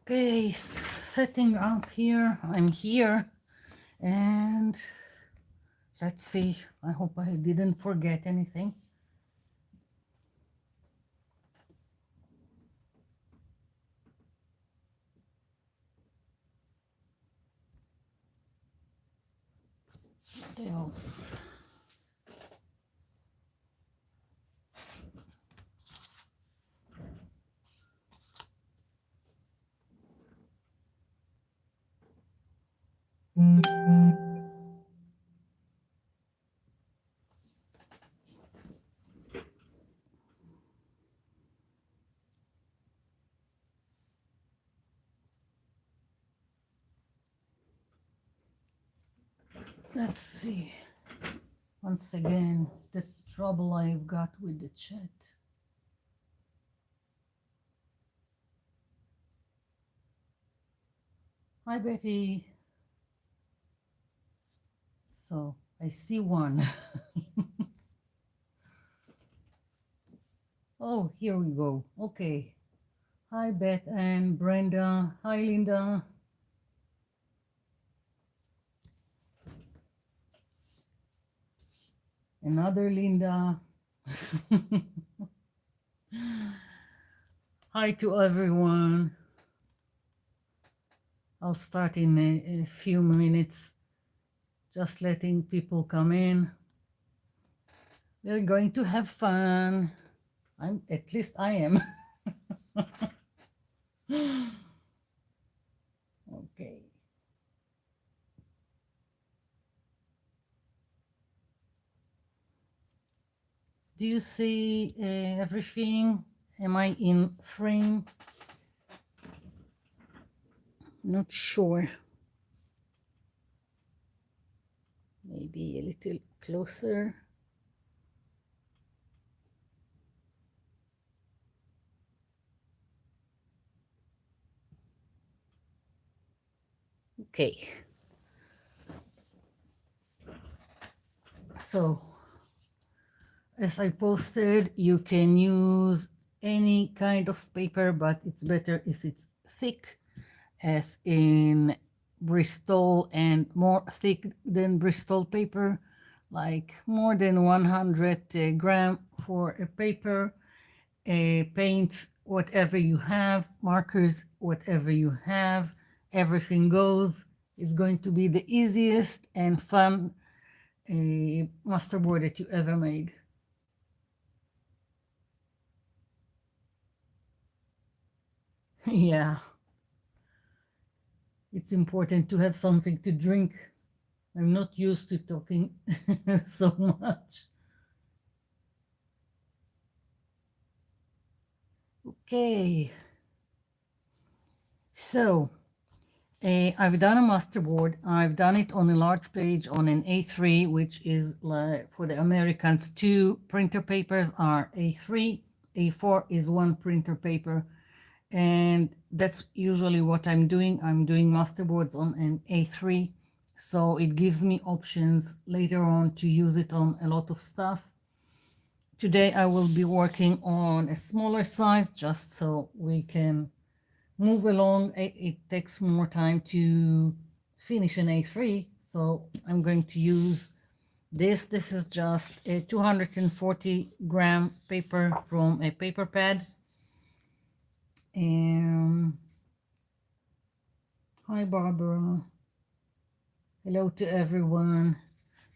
Okay, setting up here. I'm here, and let's see. I hope I didn't forget anything. What else? Let's see. Once again, the trouble I've got with the chat. Hi, Betty. So I see one. Oh, here we go. Okay. Hi, Beth and Brenda. Hi, Linda. Another Linda. Hi to everyone. I'll start in a few minutes, just letting people come in. We're going to have fun. At least I am. Okay. Do you see everything? Am I in frame? Not sure. Maybe a little closer. Okay. So, as I posted, you can use any kind of paper, but it's better if it's thick, as in Bristol, and more thick than Bristol paper, like more than 100 gram for a paper. Paints, whatever you have, markers, whatever you have, everything goes. It's going to be the easiest and fun masterboard that you ever made. Yeah, it's important to have something to drink. I'm not used to talking so much. Okay, so I've done a masterboard. I've done it on a large page on an A3, which is like, for the Americans, 2 printer papers are A3. A4 is 1 printer paper. And that's usually what I'm doing. I'm doing masterboards on an A3. So it gives me options later on to use it on a lot of stuff. Today I will be working on a smaller size just so we can move along. It takes more time to finish an A3, so I'm going to use this. This is just a 240 gram paper from a paper pad. And hi, Barbara. Hello to everyone.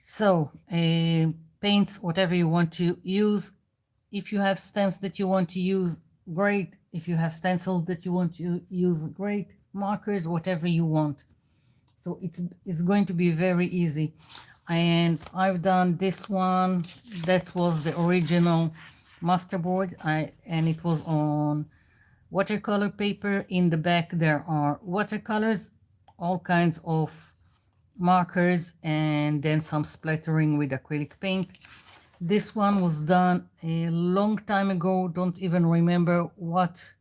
So paints, whatever you want to use. If you have stamps that you want to use, great. If you have stencils that you want to use, great. Markers, whatever you want. So it's going to be very easy. And I've done this one. That was the original masterboard. And it was on watercolor paper. In the back there are watercolors, all kinds of markers, and then some splattering with acrylic paint. This one was done a long time ago. Don't even remember what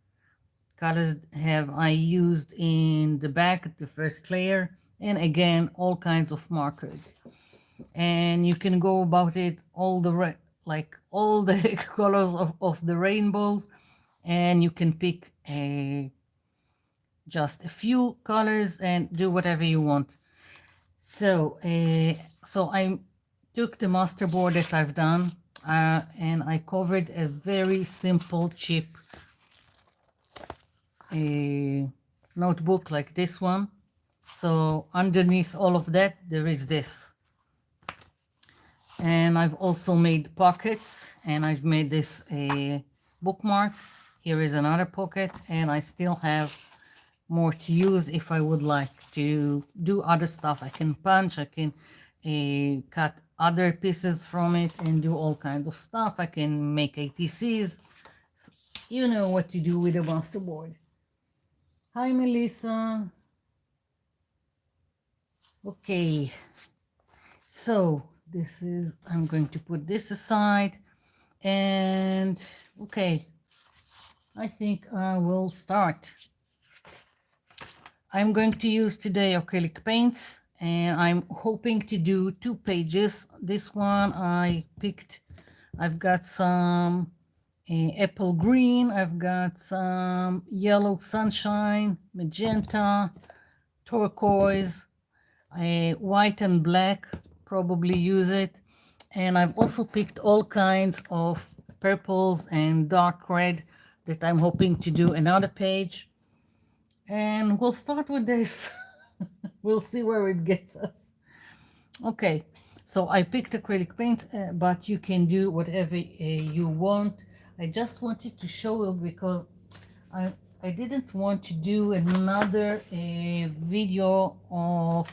colors have I used in the back, the first layer, and again all kinds of markers. And you can go about it all the like all the colors of the rainbows, and you can pick just a few colors and do whatever you want. So, so I took the master board that I've done and I covered a very simple, cheap notebook like this one. So underneath all of that, there is this. And I've also made pockets, and I've made this a bookmark. Here is another pocket, and I still have more to use if I would like to do other stuff. I can punch, I can cut other pieces from it and do all kinds of stuff. I can make ATCs. You know what to do with a masterboard. Hi, Melissa. Okay, so this is, I'm going to put this aside, and okay, I think I will start. I'm going to use today acrylic paints, and I'm hoping to do 2 pages. This one I picked, I've got some apple green, I've got some yellow sunshine, magenta, turquoise, white and black, probably use it. And I've also picked all kinds of purples and dark red that I'm hoping to do another page. And we'll start with this. We'll see where it gets us. Okay, so I picked acrylic paint, but you can do whatever you want. I just wanted to show you because I didn't want to do another video of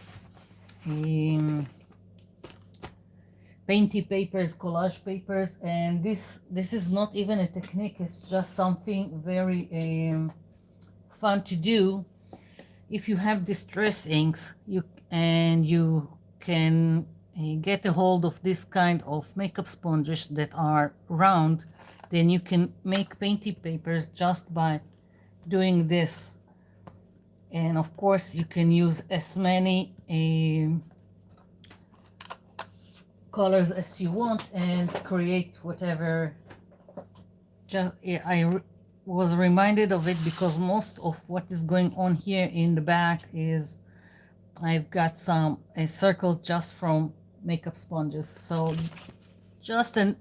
painty papers, collage papers, and this is not even a technique. It's just something very fun to do. If you have distress inks, you can get a hold of this kind of makeup sponges that are round, then you can make painty papers just by doing this. And of course you can use as many colors as you want and create whatever. Just I was reminded of it because most of what is going on here in the back is I've got some circles just from makeup sponges. So just a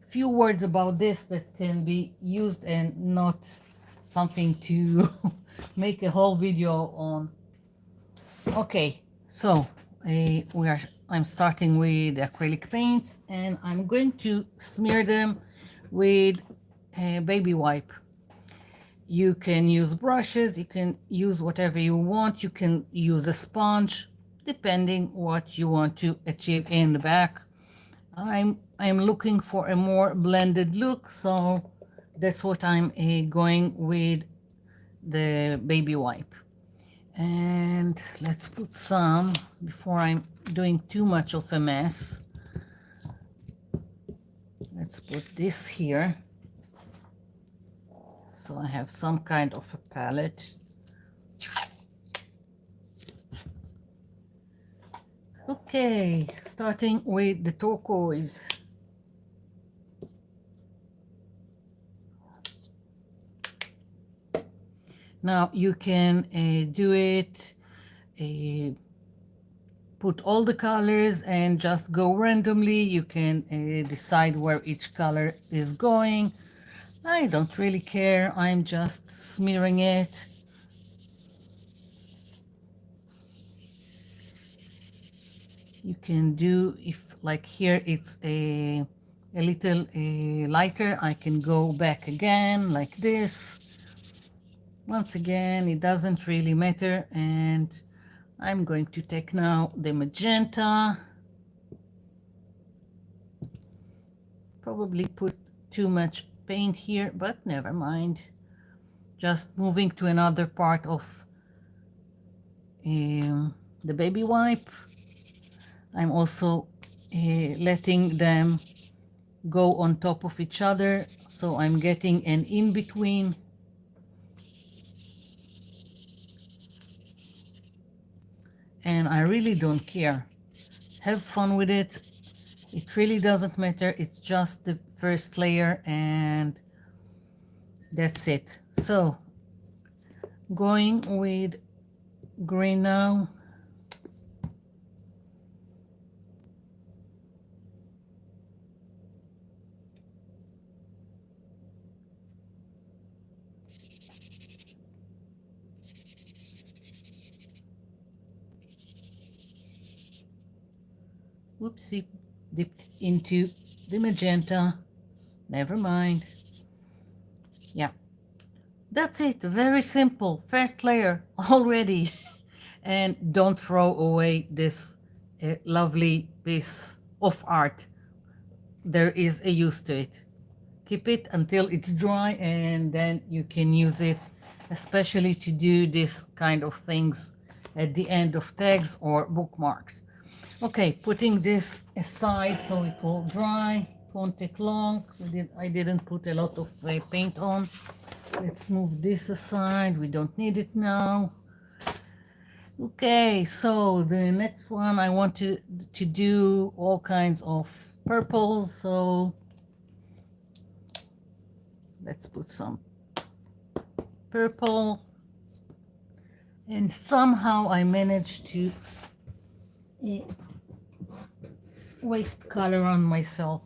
few words about this that can be used and not something to make a whole video on. Okay, so I'm starting with acrylic paints, and I'm going to smear them with a baby wipe. You can use brushes, you can use whatever you want, you can use a sponge, depending what you want to achieve in the back. I'm looking for a more blended look, so that's what I'm going with the baby wipe. And let's put some before I'm doing too much of a mess. Let's put this here so I have some kind of a palette. Okay, starting with the turquoise. Now you can do it, put all the colors and just go randomly. You can decide where each color is going. I don't really care, I'm just smearing it. You can do, if like here it's a little lighter, I can go back again like this. Once again, it doesn't really matter, and I'm going to take now the magenta. Probably put too much paint here, but never mind. Just moving to another part of the baby wipe. I'm also letting them go on top of each other, so I'm getting an in-between. And I really don't care. Have fun with it. It really doesn't matter. It's just the first layer and that's it. So Going with green now. Whoopsie, dipped into the magenta. Never mind. Yeah, that's it. Very simple. First layer already. And don't throw away this lovely piece of art. There is a use to it. Keep it until it's dry and then you can use it, especially to do this kind of things at the end of tags or bookmarks. Okay, putting this aside so it will dry. It won't take long. I didn't put a lot of paint on. Let's move this aside. We don't need it now. Okay, so the next one I want to do all kinds of purples. So let's put some purple. And somehow I managed to waste color on myself.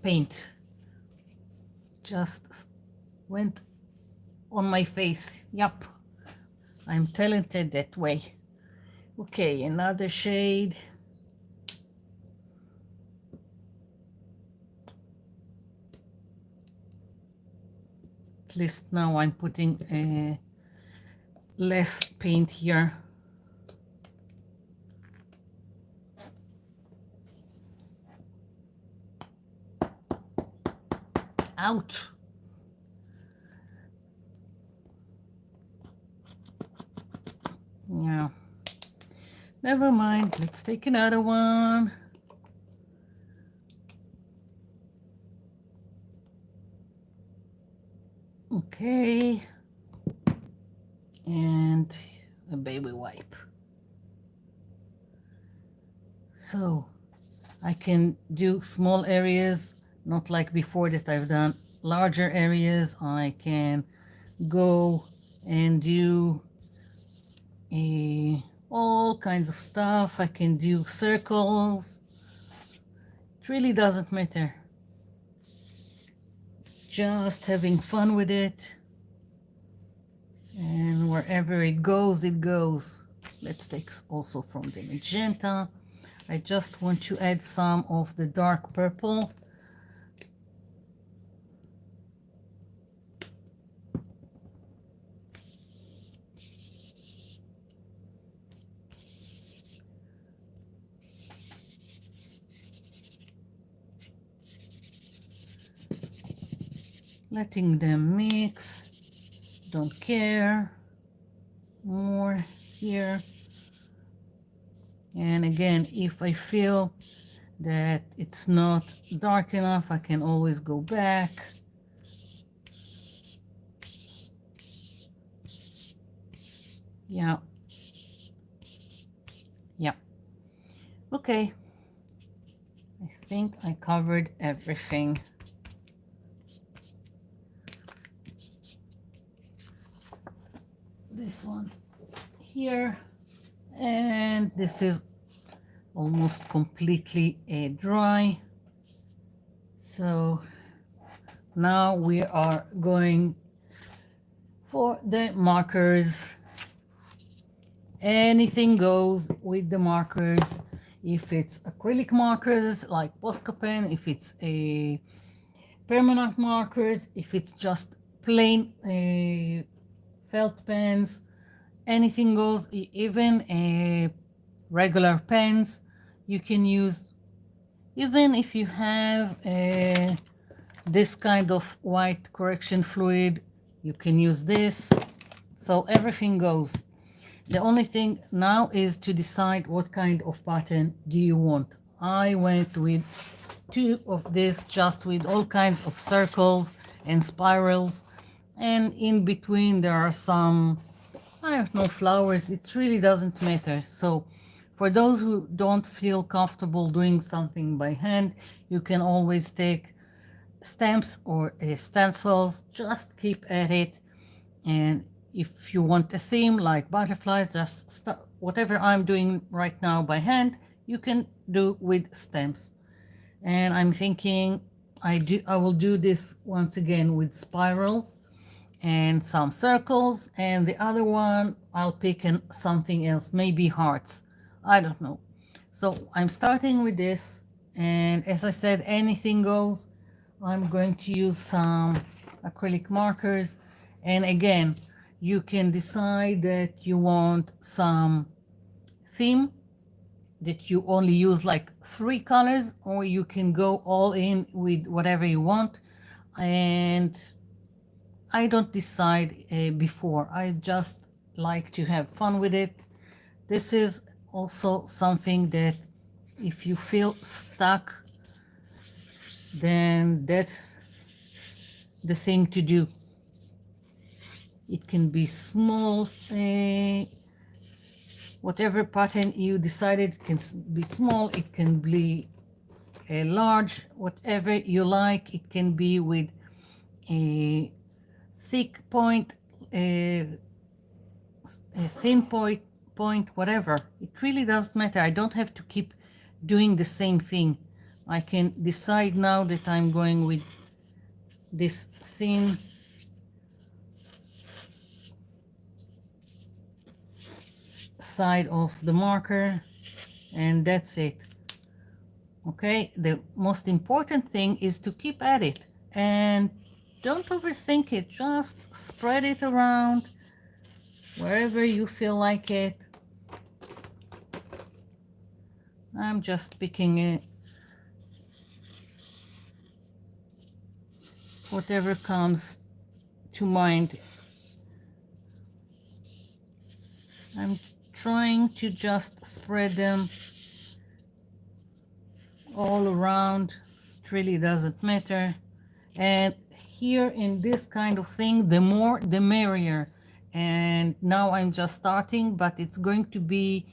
Paint just went on my face. Yup, I'm talented that way. Okay, another shade. At least now I'm putting less paint here. Out. Yeah. Never mind. Let's take another one. Okay. And a baby wipe. So I can do small areas, not like before that I've done larger areas. I can go and do all kinds of stuff. I can do circles. It really doesn't matter. Just having fun with it. And wherever it goes, it goes. Let's take also from the magenta. I just want to add some of the dark purple. Letting them mix. Don't care. More here. And again, if I feel that it's not dark enough, I can always go back. Yeah. Yeah. Okay. I think I covered everything. This one's here. And this is almost completely dry. So now we are going for the markers. Anything goes with the markers. If it's acrylic markers like Posca pen, if it's a permanent markers, if it's just plain felt pens, anything goes. Even regular pens you can use. Even if you have this kind of white correction fluid, you can use this. So everything goes. The only thing now is to decide what kind of pattern do you want. I went with 2 of this, just with all kinds of circles and spirals, and in between there are some, I don't know, flowers. It really doesn't matter. So for those who don't feel comfortable doing something by hand, you can always take stamps or stencils. Just keep at it And if you want a theme like butterflies, just whatever I'm doing right now by hand, you can do with stamps. And I'm thinking I will do this once again with spirals and some circles, and the other one I'll pick something else, maybe hearts. I don't know. So I'm starting with this, and as I said, anything goes. I'm going to use some acrylic markers, and again, you can decide that you want some theme, that you only use like 3 colors, or you can go all in with whatever you want. And I don't decide before. I just like to have fun with it. This is also something that if you feel stuck, then that's the thing to do. It can be small, whatever pattern you decided can be small, it can be a large, whatever you like. It can be with a thick point, a thin point, whatever. It really doesn't matter. I don't have to keep doing the same thing. I can decide now that I'm going with this thin side of the marker, and that's it. Okay, the most important thing is to keep at it and don't overthink it. Just spread it around wherever you feel like it. I'm just picking it, whatever comes to mind. I'm trying to just spread them all around. It really doesn't matter. And here in this kind of thing, the more the merrier. And now I'm just starting, but it's going to be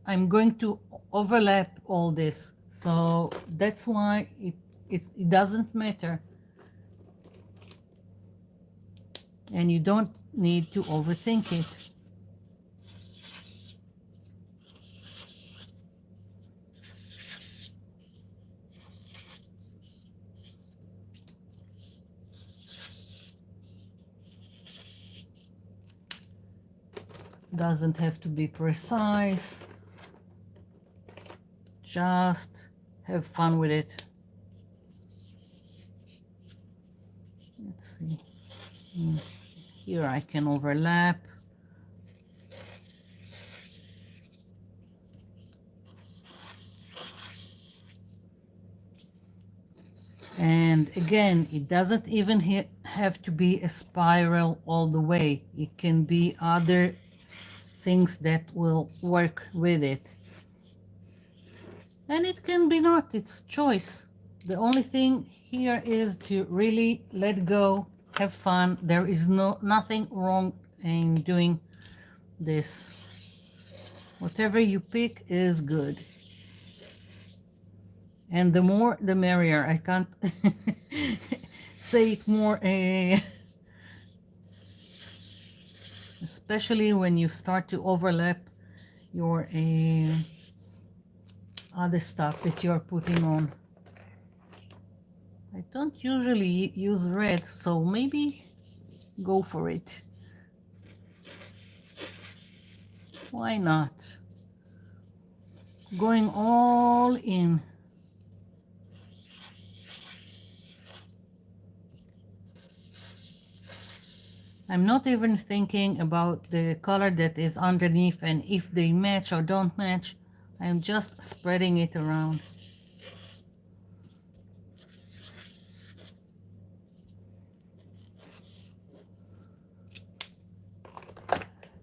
I'm going to overlap all this, so that's why it doesn't matter, and you don't need to overthink it. Doesn't have to be precise, just have fun with it. Let's see, here I can overlap. And again, it doesn't even have to be a spiral all the way. It can be other things that will work with it. And it can be not, it's choice. The only thing here is to really let go, have fun. There is nothing wrong in doing this. Whatever you pick is good. And the more the merrier. I can't say it more, especially when you start to overlap your other stuff that you're putting on. I don't usually use red, so maybe go for it. Why not? Going all in. I'm not even thinking about the color that is underneath and if they match or don't match. I'm just spreading it around.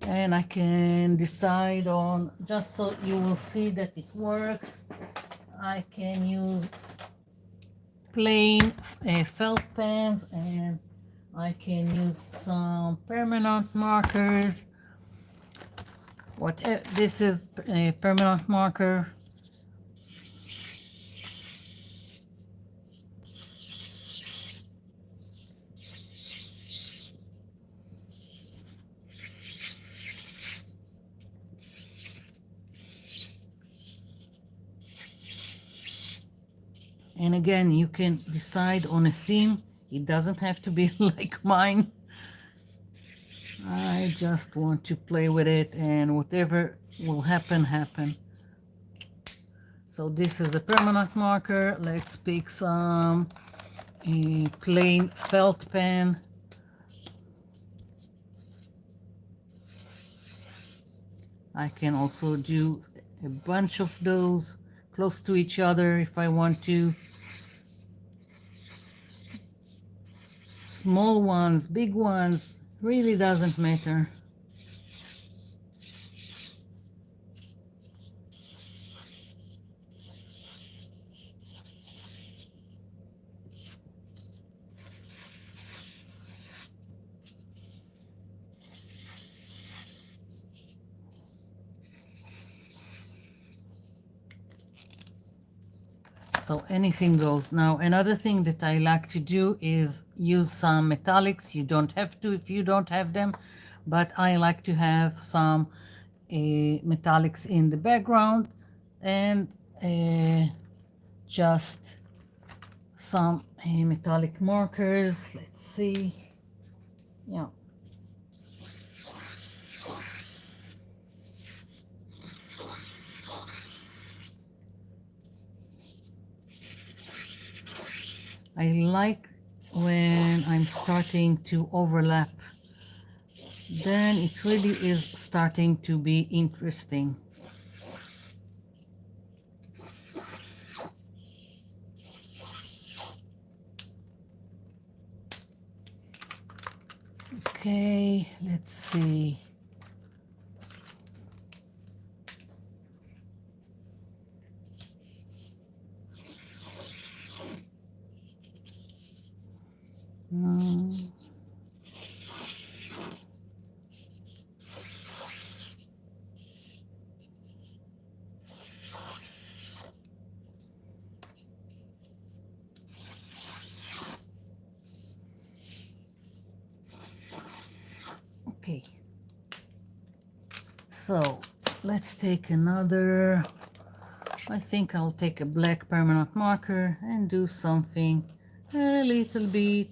And I can decide on, just so you will see that it works, I can use plain felt pens, and I can use some permanent markers. This is a permanent marker. And again, you can decide on a theme. It doesn't have to be like mine. I just want to play with it, and whatever will happen, happen. So this is a permanent marker. Let's pick some plain felt pen. I can also do a bunch of those close to each other if I want to. Small ones, big ones, really doesn't matter. So anything goes. Now, another thing that I like to do is use some metallics. You don't have to if you don't have them, but I like to have some metallics in the background, and just some metallic markers. Let's see. Yeah. I like when I'm starting to overlap. Then it really is starting to be interesting. Okay, let's see. Okay, so let's take another. I think I'll take a black permanent marker and do something a little bit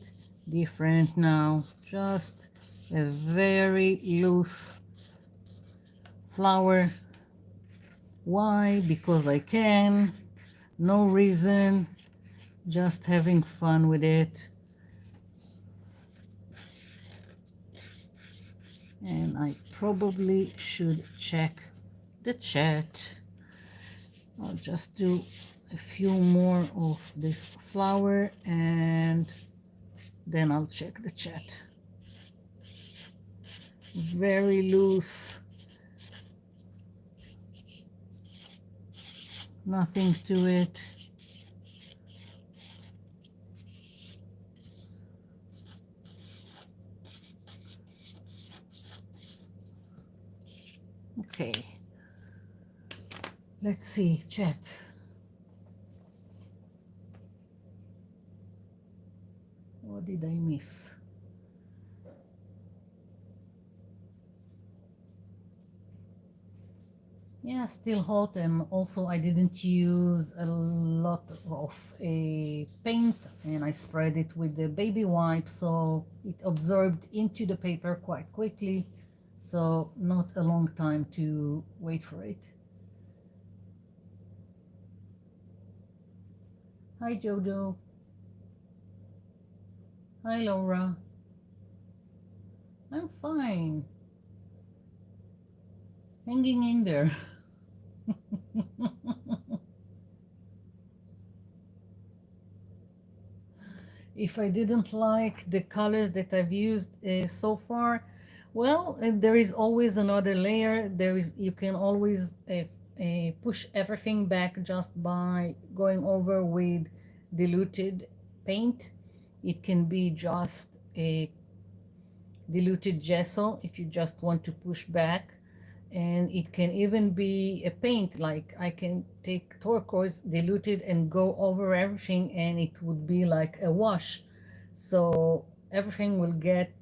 different now. Just a very loose flower. Why? Because I can. No reason. Just having fun with it. And I probably should check the chat. I'll just do a few more of this flower and then I'll check the chat. Very loose. Nothing to it. Okay. Let's see, chat. What did I miss? Yeah, still hot, and also I didn't use a lot of a paint, and I spread it with the baby wipe, so it absorbed into the paper quite quickly, so not a long time to wait for it. Hi Jojo. Hi Laura. I'm fine. Hanging in there. If I didn't like the colors that I've used so far, well, there is always another layer. You can always push everything back just by going over with diluted paint. It can be just a diluted gesso if you just want to push back, and it can even be a paint, like I can take turquoise diluted and go over everything and it would be like a wash, so everything will get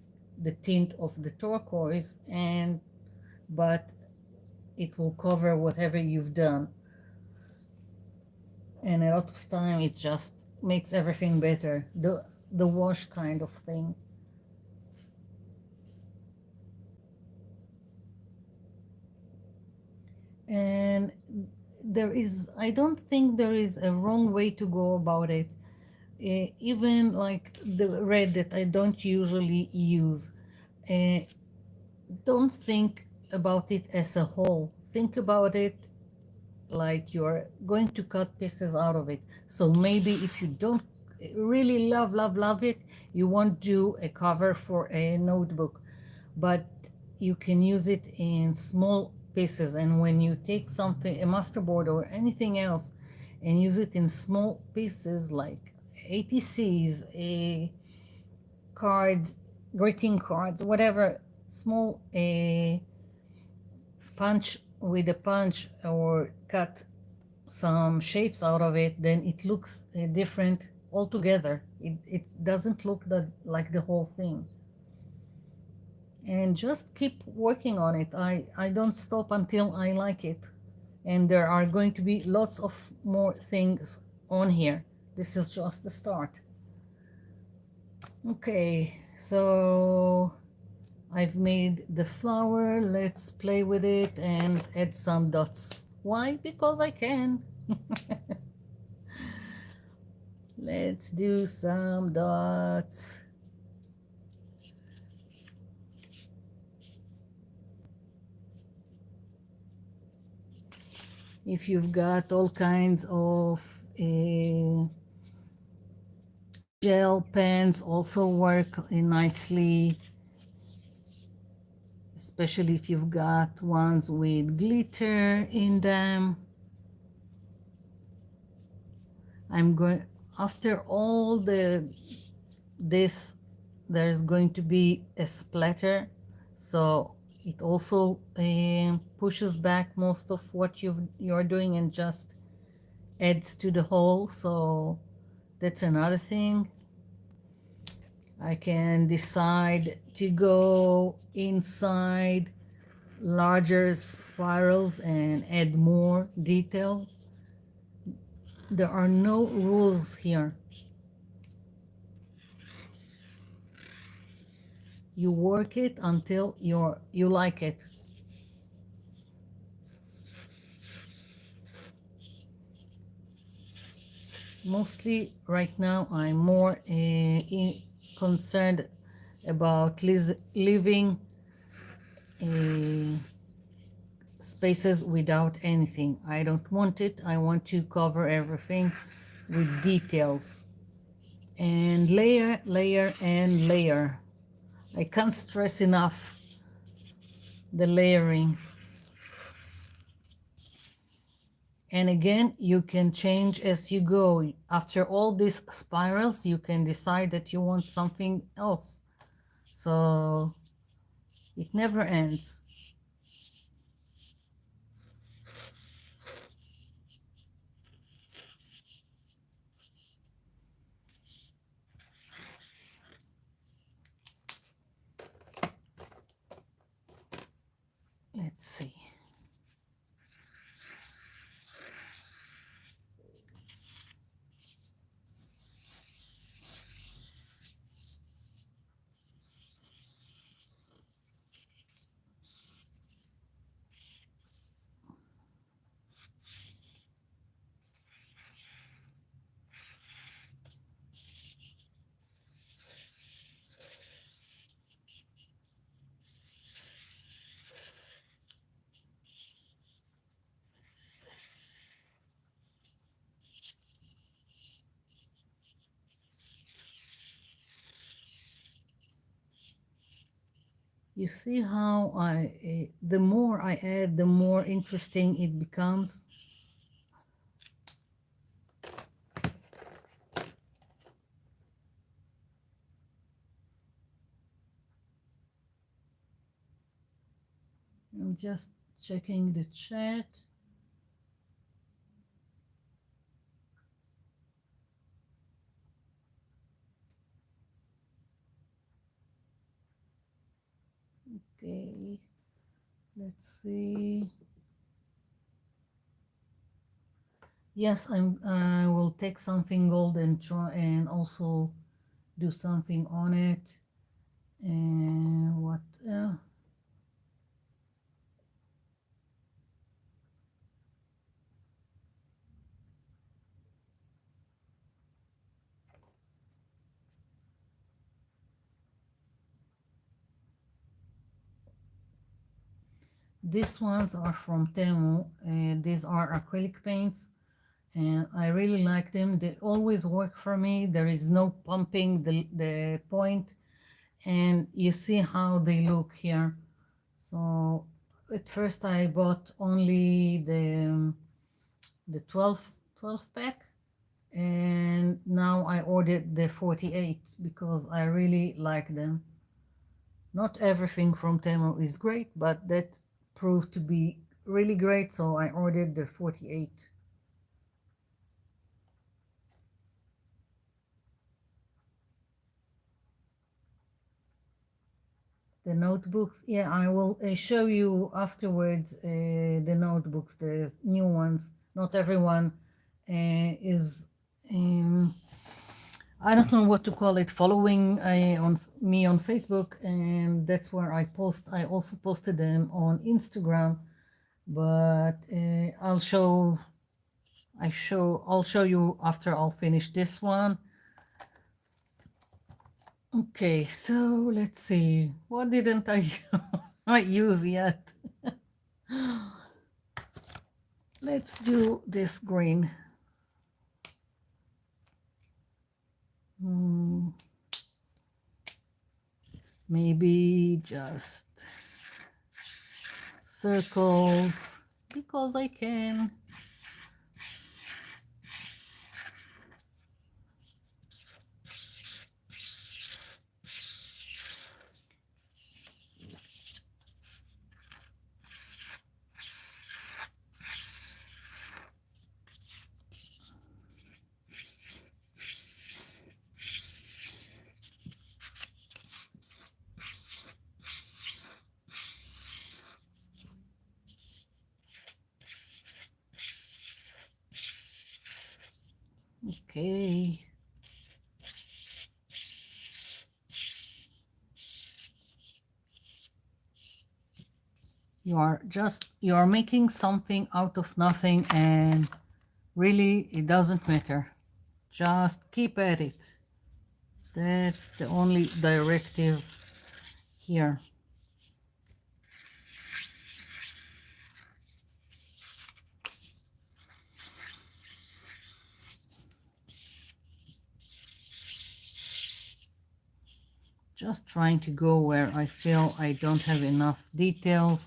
the tint of the turquoise, but it will cover whatever you've done, and a lot of time it just makes everything better. The wash kind of thing. And I don't think there is a wrong way to go about it. Even like the red that I don't usually use, uh, don't think about it as a whole. Think about it like you're going to cut pieces out of it. So maybe if you don't really love it, you won't do a cover for a notebook, but you can use it in small pieces. And when you take something, a masterboard or anything else, and use it in small pieces like ATCs, a cards, greeting cards, whatever, small punch with a punch or cut some shapes out of it, then it looks different altogether. It doesn't look like the whole thing. And just keep working on it. I don't stop until I like it. And there are going to be lots of more things on here. This is just the start. Okay, so I've made the flower. Let's play with it and add some dots. Why? Because I can. Let's do some dots. If you've got all kinds of gel pens, also work nicely, especially if you've got ones with glitter in them. I'm going, after all this, there's going to be a splatter, so it also pushes back most of what you're doing and just adds to the whole. So that's another thing. I can decide to go inside larger spirals and add more detail. There are no rules here. You work it until you like it. Mostly right now I'm more concerned about living spaces without anything. I don't want it. I want to cover everything with details. And layer, layer, and layer. I can't stress enough the layering. And again, you can change as you go. After all these spirals, you can decide that you want something else. So it never ends. Let's see. You see how the more I add, the more interesting it becomes. I'm just checking the chat. Okay, let's see. Yes, I will take something gold and try and also do something on it. And what? These ones are from Temu. These are acrylic paints, and I really like them. They always work for me. There is no pumping the point, and you see how they look here. So at first I bought only the 12 pack, and now I ordered the 48 because I really like them. Not everything from Temu is great, but that proved to be really great, so I ordered the 48. The notebooks, yeah, I will show you afterwards the notebooks, the new ones. Not everyone is, I don't know what to call it, following on me on Facebook, and that's where I post. I also posted them on Instagram, but I'll show you after I'll finish this one. Okay, so let's see. What didn't I I use yet? Let's do this green. Maybe just circles because I can. Okay. You are making something out of nothing, and really it doesn't matter. Just keep at it. That's the only directive here. Just trying to go where I feel I don't have enough details.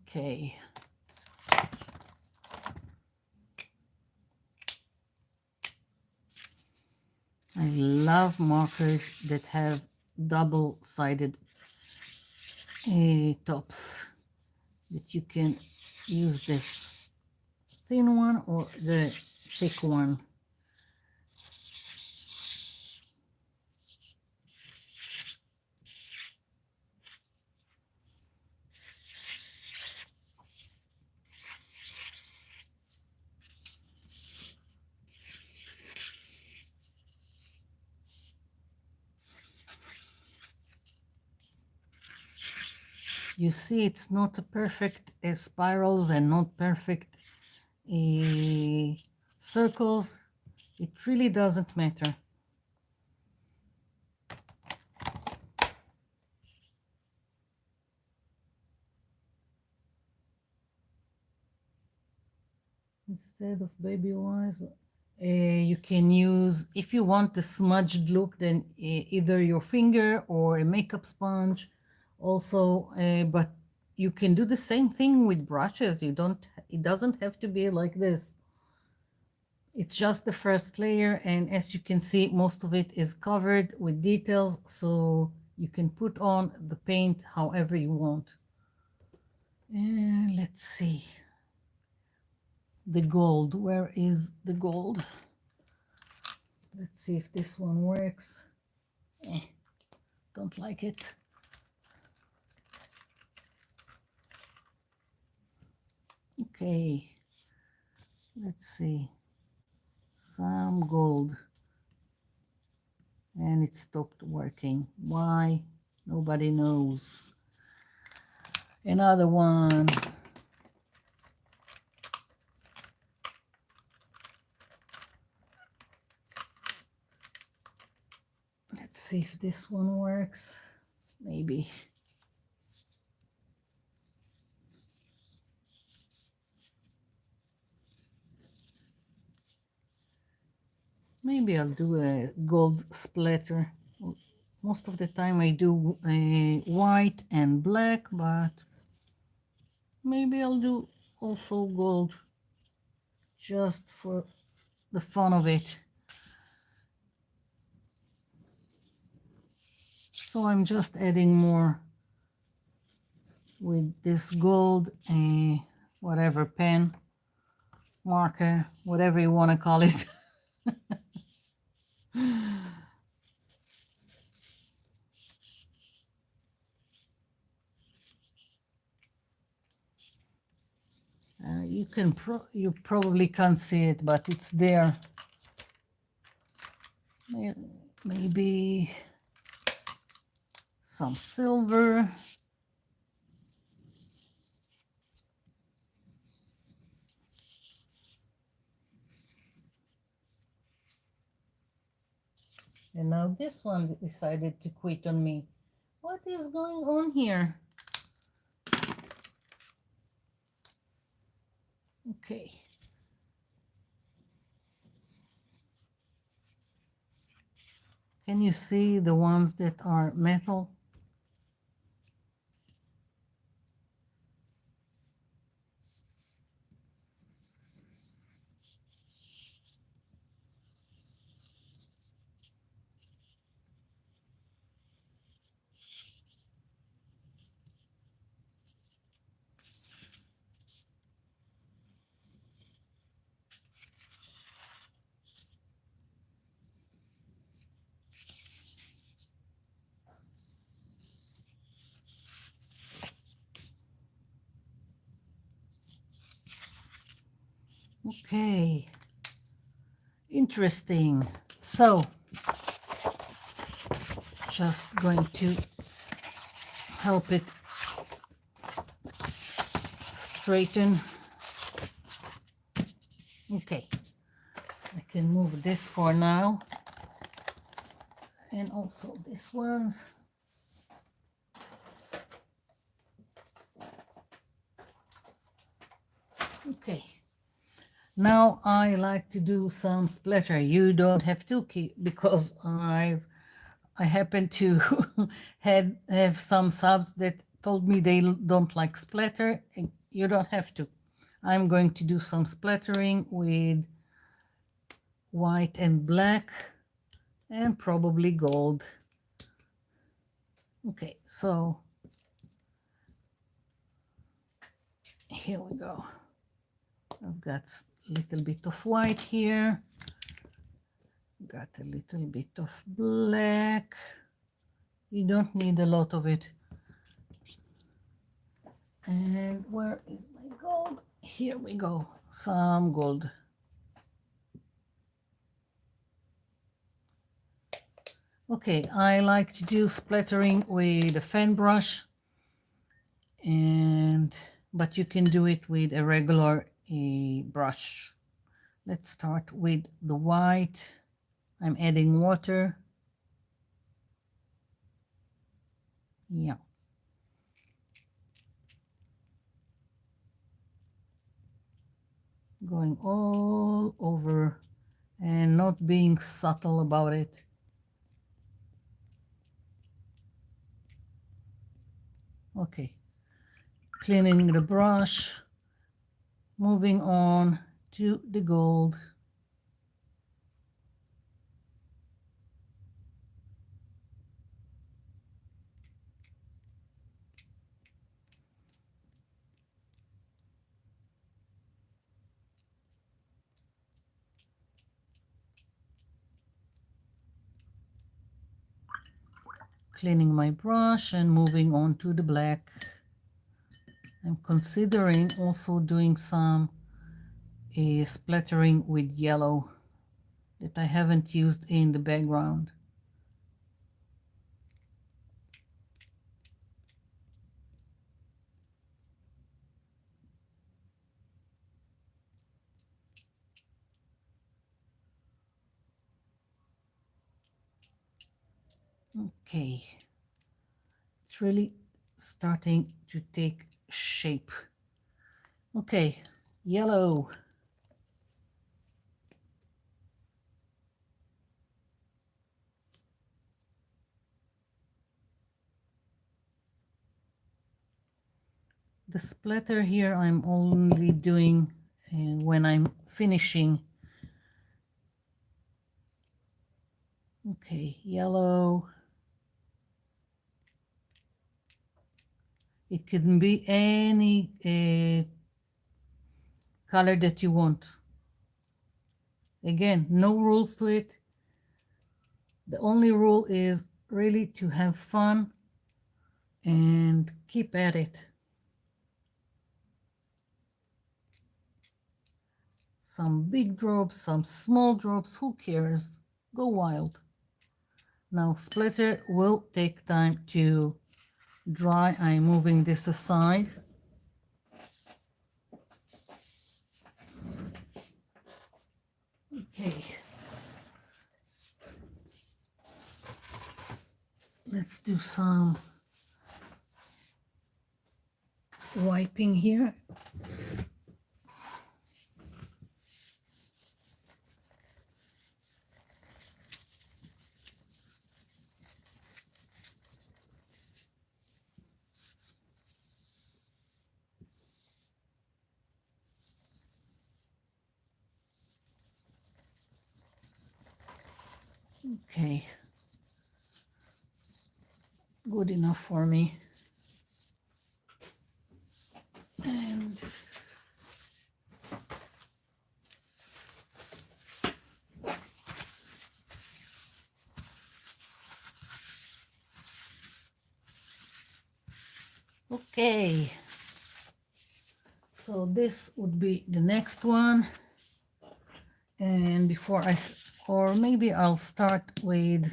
Okay. I love markers that have double-sided tops, that you can use this thin one or the thick one. You see, it's not a perfect spirals and not perfect circles. It really doesn't matter. Instead of baby wise, you can use, if you want the smudged look, then either your finger or a makeup sponge also, but you can do the same thing with brushes. It doesn't have to be like this. It's just the first layer, and as you can see, most of it is covered with details, so You can put on the paint however you want. And let's see. The gold, where is the gold? Let's see if this one works. Don't like it. Okay, let's see. Some gold. And it stopped working. Why? Nobody knows. Another one. Let's see if this one works. Maybe. Maybe I'll do a gold splatter. Most of the time I do a white and black, but maybe I'll do also gold just for the fun of it. So I'm just adding more with this gold, whatever pen, marker, whatever you want to call it. You probably can't see it, but it's there. Maybe some silver. And now this one decided to quit on me. What is going on here? Okay. Can you see the ones that are metal? Okay, interesting. So, just going to help it straighten. Okay, I can move this for now. And also this one's. Okay. Now I like to do some splatter. You don't have to keep, because I happen to have some subs that told me they don't like splatter. You don't have to. I'm going to do some splattering with white and black and probably gold. Okay, so here we go. I've got a little bit of white here. Got a little bit of black. You don't need a lot of it. And where is my gold? Here we go. Some gold. Okay, I like to do splattering with a fan brush, but you can do it with a regular brush. Let's start with the white. I'm adding water. Yeah. Going all over and not being subtle about it. Okay, cleaning the brush, moving on to the gold. cleaning my brush and moving on to the black. I'm considering also doing some splattering with yellow that I haven't used in the background. Okay, it's really starting to take shape. Okay, yellow. The splatter here I'm only doing when I'm finishing. Okay, yellow. It can be any color that you want. Again, no rules to it. The only rule is really to have fun and keep at it. Some big drops, some small drops, who cares? Go wild. Now splatter will take time to dry. I'm moving this aside. Okay. Let's do some wiping here. Okay, good enough for me. And okay, so this would be the next one. And before or maybe I'll start with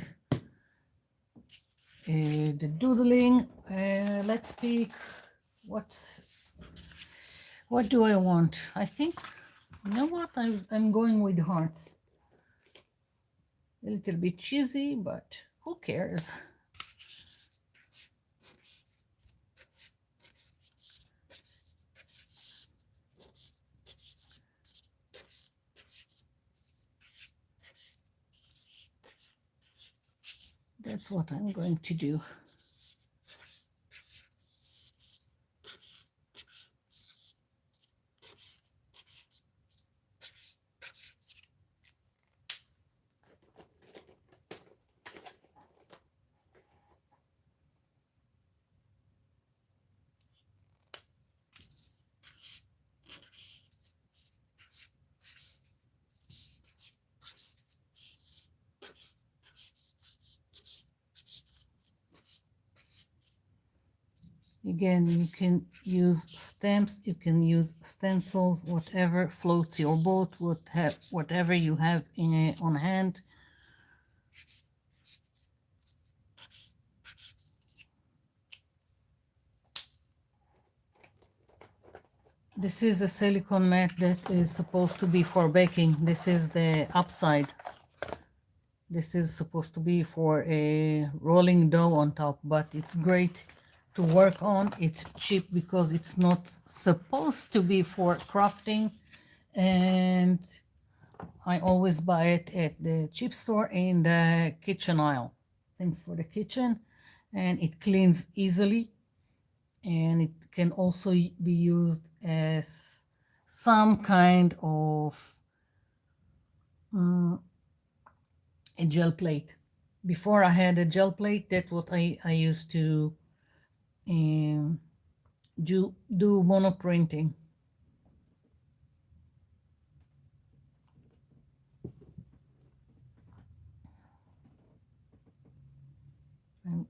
the doodling. Let's pick what do I want? I think, you know what, I'm going with hearts. A little bit cheesy, but who cares? That's what I'm going to do. Again, you can use stamps, you can use stencils, whatever floats your boat, whatever you have on hand. This is a silicone mat that is supposed to be for baking. This is the upside. This is supposed to be for a rolling dough on top, but it's great to work on. It's cheap because it's not supposed to be for crafting, and I always buy it at the cheap store in the kitchen aisle. Things for the kitchen, and it cleans easily, and it can also be used as some kind of a gel plate. Before I had a gel plate, that's what I used to do monoprinting. I'm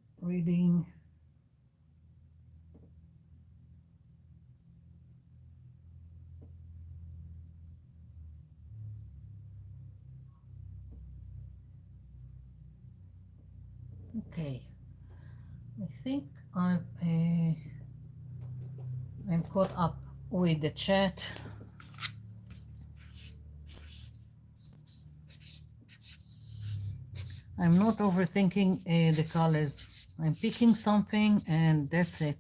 Okay, I think I'm caught up with the chat. I'm not overthinking the colors. I'm picking something and that's it.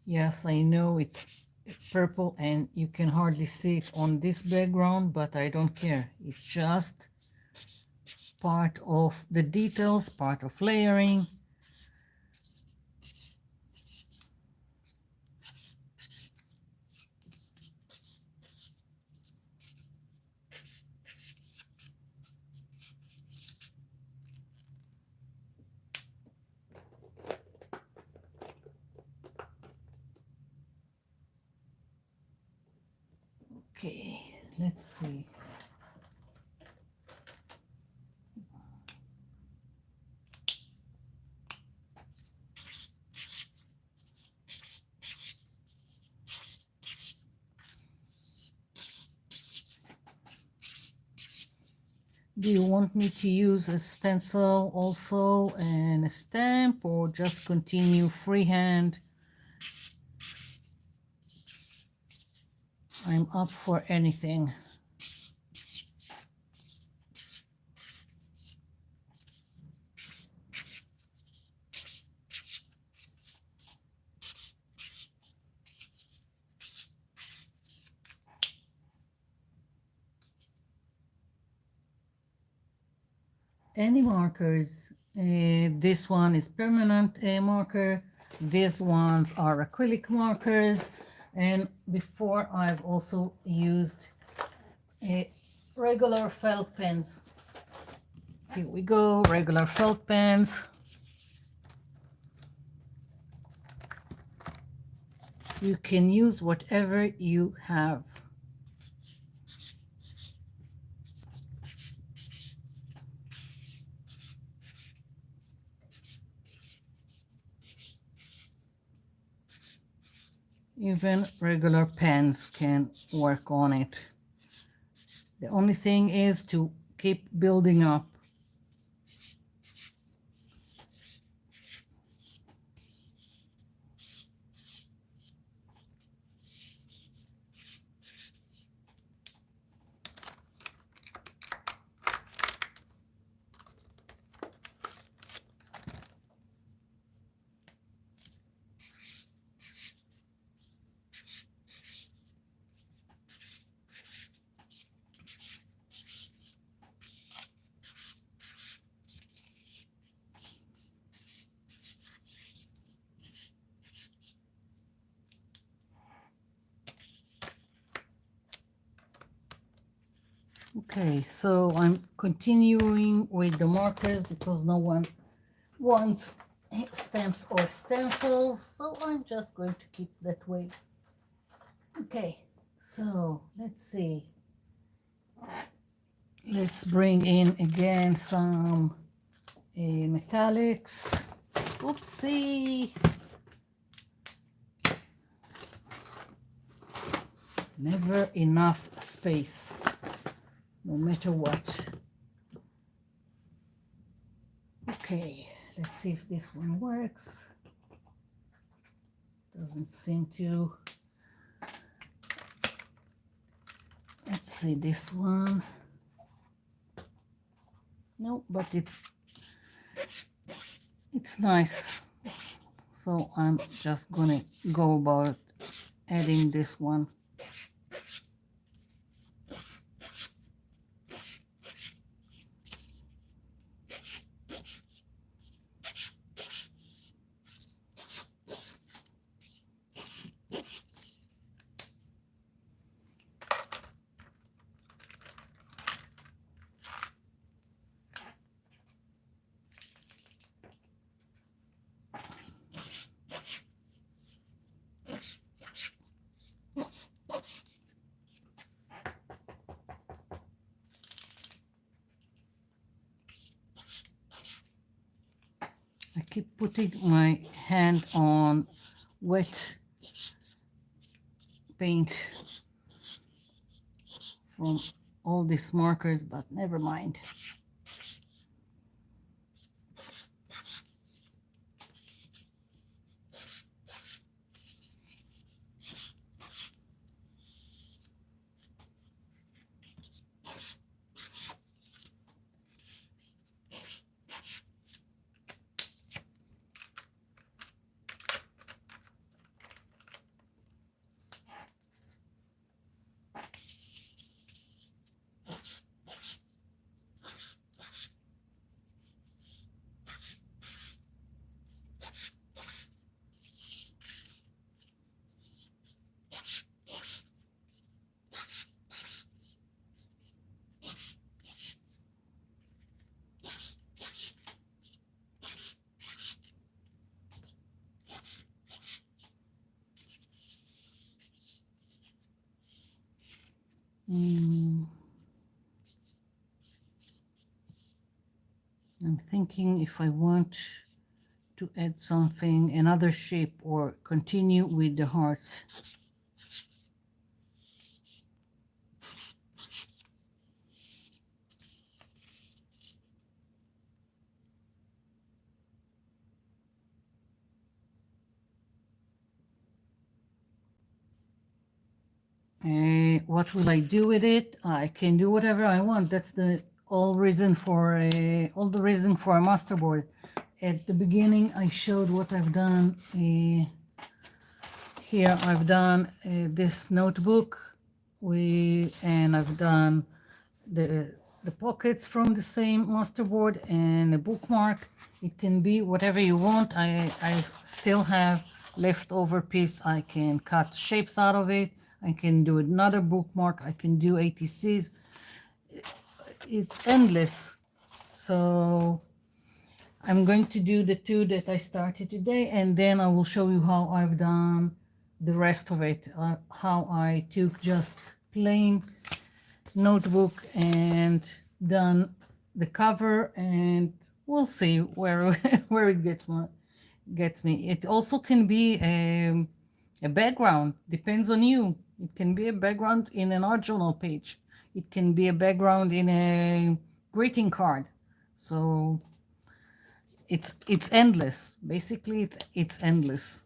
Yes, I know it's purple and you can hardly see it on this background, but I don't care. It's just part of the details, part of layering. Okay, let's see. Do you want me to use a stencil also and a stamp, or just continue freehand? I'm up for anything. Any markers. This one is permanent marker. These ones are acrylic markers. And before I've also used regular felt pens. Here we go, regular felt pens. You can use whatever you have. Even regular pens can work on it. The only thing is to keep building up. Okay, so I'm continuing with the markers because no one wants stamps or stencils, so I'm just going to keep that way. Okay, so let's see. Let's bring in again some metallics. Oopsie. Never enough space, no matter what. Okay, let's see if this one works. Doesn't seem to. Let's see this one. No, but it's nice. So I'm just gonna go about adding this one. keep putting my hand on wet paint from all these markers, but never mind. I'm thinking if I want to add something, another shape, or continue with the hearts. What will I do with it? I can do whatever I want. That's the all the reason for a masterboard. At the beginning, I showed what I've done. Here, I've done this notebook, and I've done the pockets from the same masterboard and a bookmark. It can be whatever you want. I still have leftover piece. I can cut shapes out of it. I can do another bookmark. I can do ATCs. It's endless. So I'm going to do the two that I started today, and then I will show you how I've done the rest of it. How I took just plain notebook and done the cover, and we'll see where where it gets me. It also can be a background, depends on you. It can be a background in an art journal page. It can be a background in a greeting card. So it's endless. Basically, it's endless.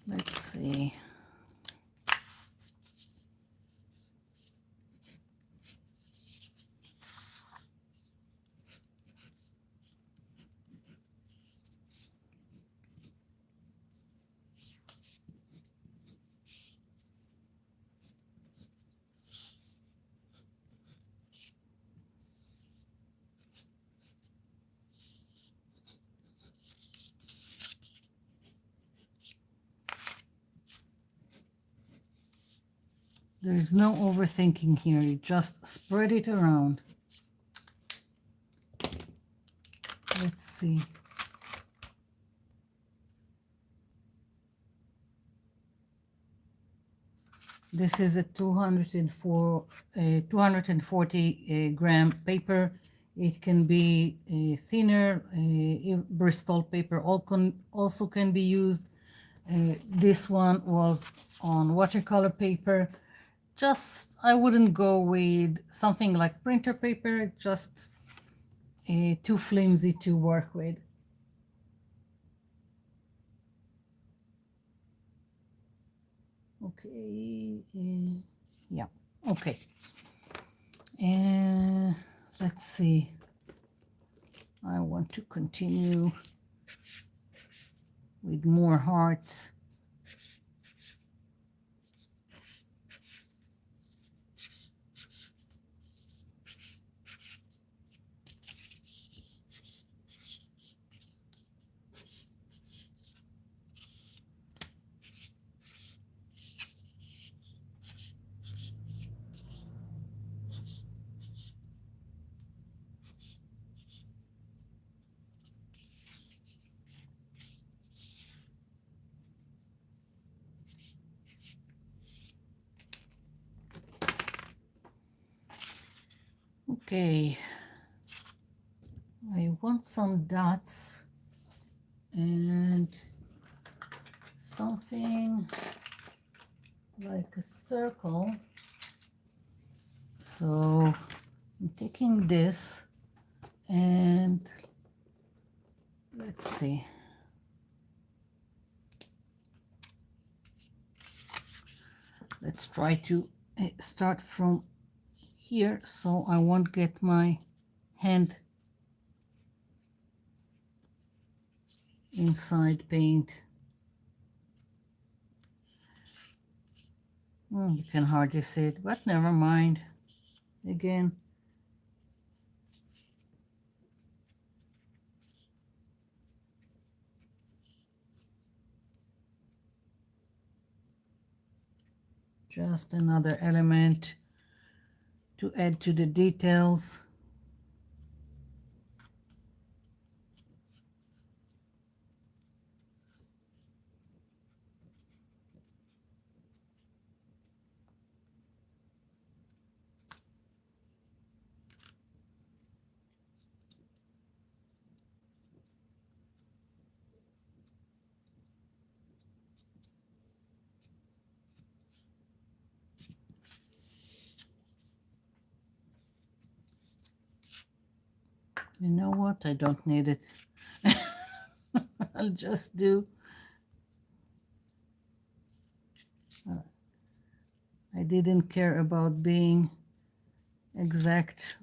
Let's see. There is no overthinking here. You just spread it around. Let's see. This is a 240 gram paper. It can be thinner. Bristol paper also can be used. This one was on watercolor paper. Just, I wouldn't go with something like printer paper, just too flimsy to work with. Okay, yeah, okay. And let's see. I want to continue with more hearts. Okay, I want some dots and something like a circle. So I'm taking this and let's see. Let's try to start from here so I won't get my hand inside paint. You can hardly see it, but never mind. Again, just another element to add to the details. You know what? I don't need it. I'll just do. I didn't care about being exact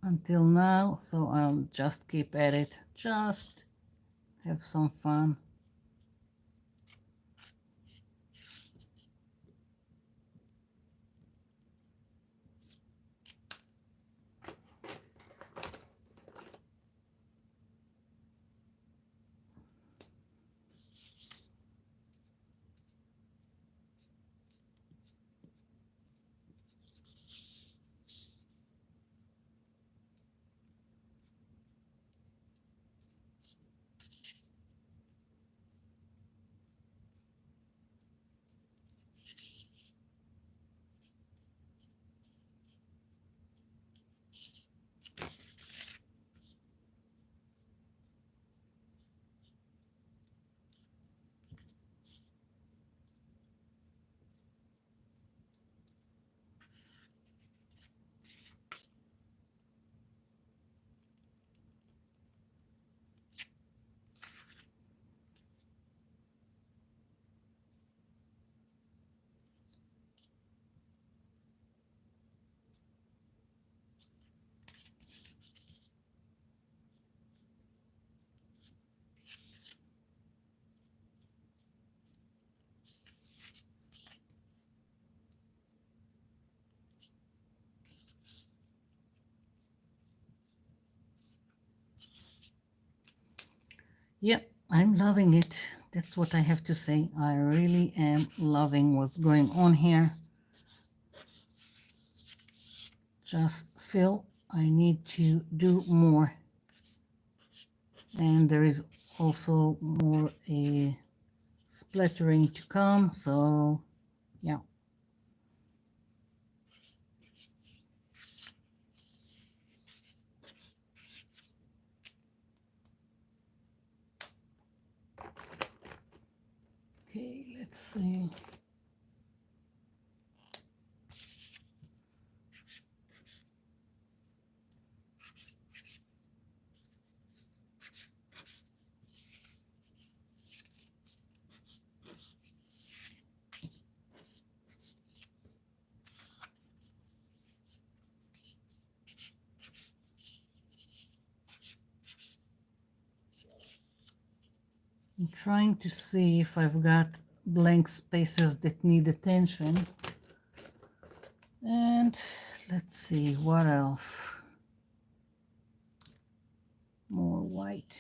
until now, so I'll just keep at it. Just have some fun. Yep, I'm loving it. That's what I have to say. I really am loving what's going on here. Just feel I need to do more. And there is also more splattering to come, so yeah. Okay, let's see. I'm trying to see if I've got blank spaces that need attention. And let's see, what else? More white.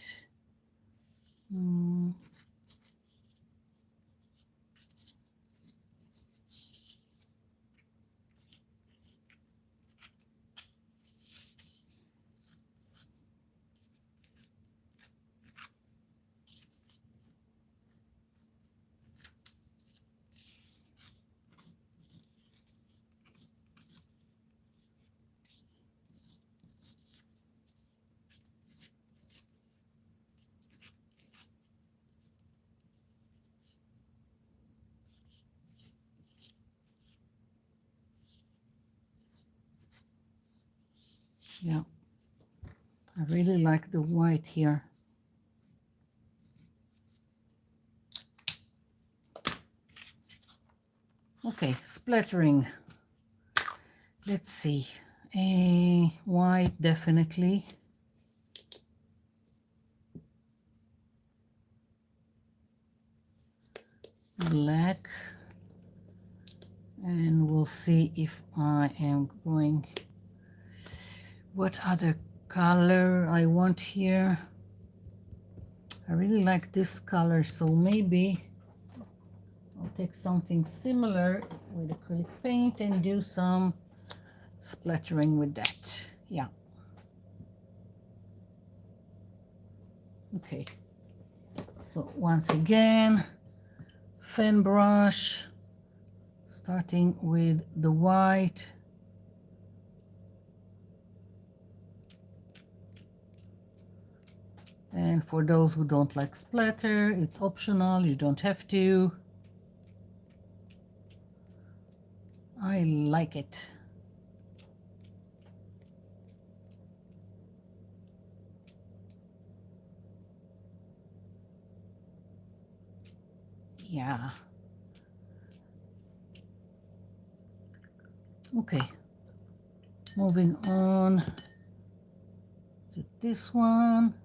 Yeah, I really like the white here. Okay, splattering. Let's see. White, definitely. Black. And we'll see if I am going, what other color I want here. I really like this color, so maybe I'll take something similar with acrylic paint and do some splattering with that. Yeah. Okay. So once again, fan brush, starting with the white. And for those who don't like splatter, it's optional, you don't have to. I like it. Yeah. Okay. Moving on to this one.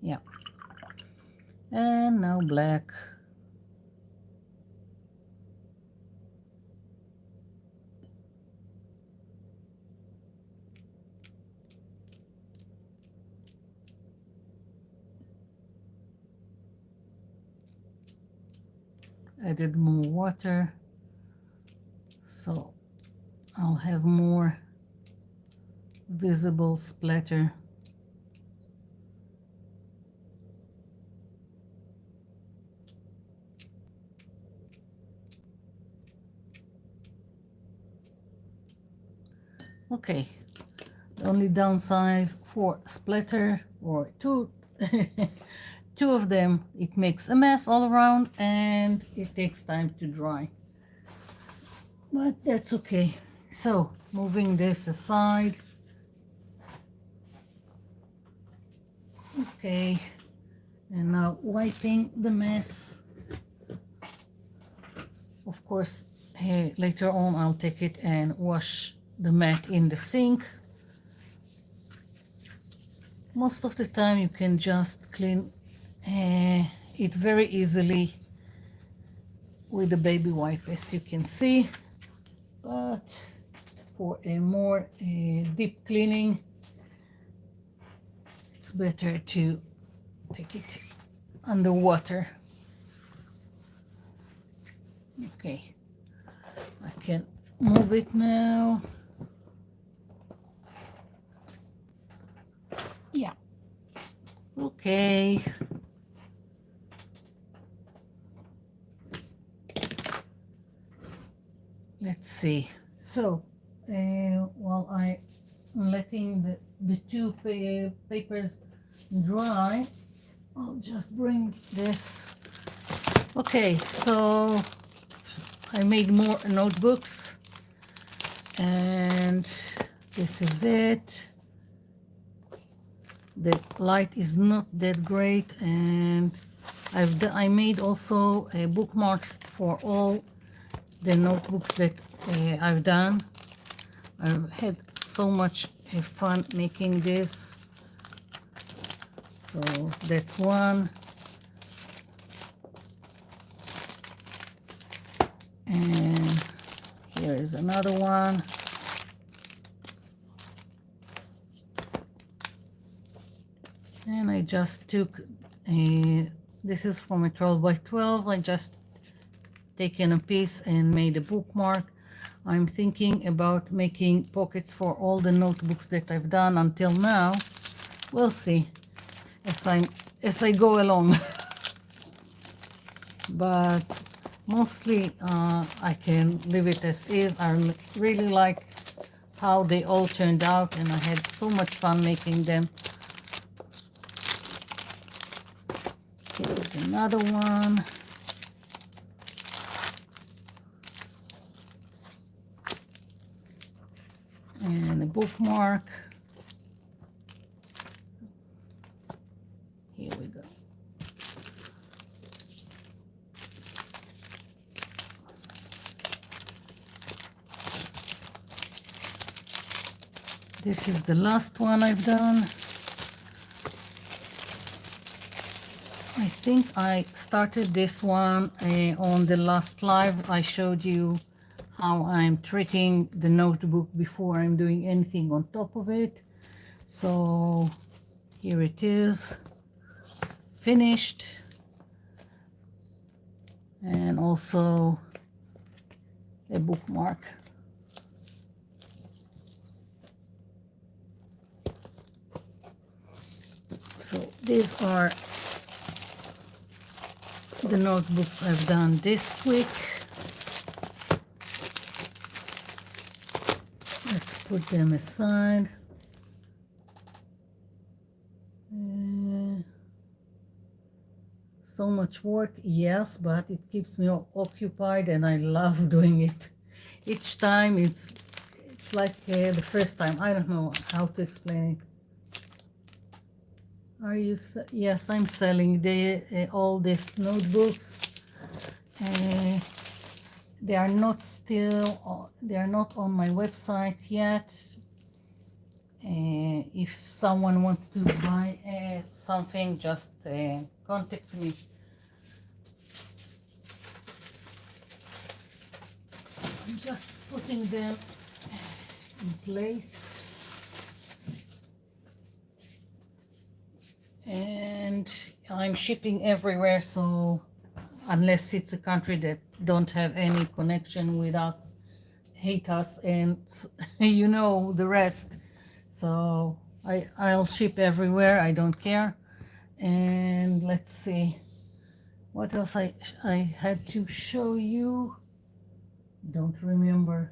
Yeah. And now black. Added more water, so I'll have more visible splatter. Okay, the only downside for splatter, or two two of them, it makes a mess all around and it takes time to dry, but that's okay. So moving this aside. Okay, and now wiping the mess. Of course, later on I'll take it and wash the mat in the sink. Most of the time you can just clean it very easily with the baby wipe, as you can see, but for a more deep cleaning, it's better to take it underwater. Okay, I can move it now. Yeah. Okay. Let's see. So while I'm letting the two papers dry, I'll just bring this. Okay, so I made more notebooks, and this is it. The light is not that great, and I made also bookmarks for all the notebooks that I've done. I've had so much fun making this. So that's one. And here is another one. And I just took this is from a 12 by 12. I just taken a piece and made a bookmark. I'm thinking about making pockets for all the notebooks that I've done until now. We'll see as I go along. But mostly I can leave it as is. I really like how they all turned out, and I had so much fun making them. Here's another one. And a bookmark. Here we go. This is the last one I've done. I think I started this one on the last live. I showed you how I'm treating the notebook before I'm doing anything on top of it. So here it is, finished. And also a bookmark. So these are the notebooks I've done this week. Let's put them aside. So much work, yes, but it keeps me occupied and I love doing it. Each time it's like the first time. I don't know how to explain it. Are you? Yes, I'm selling all these notebooks. They are not on my website yet. If someone wants to buy something, just contact me. I'm just putting them in place. And I'm shipping everywhere, so unless it's a country that don't have any connection with us, hate us, and you know the rest. So I'll ship everywhere, I don't care. And let's see what else I had to show you. Don't remember.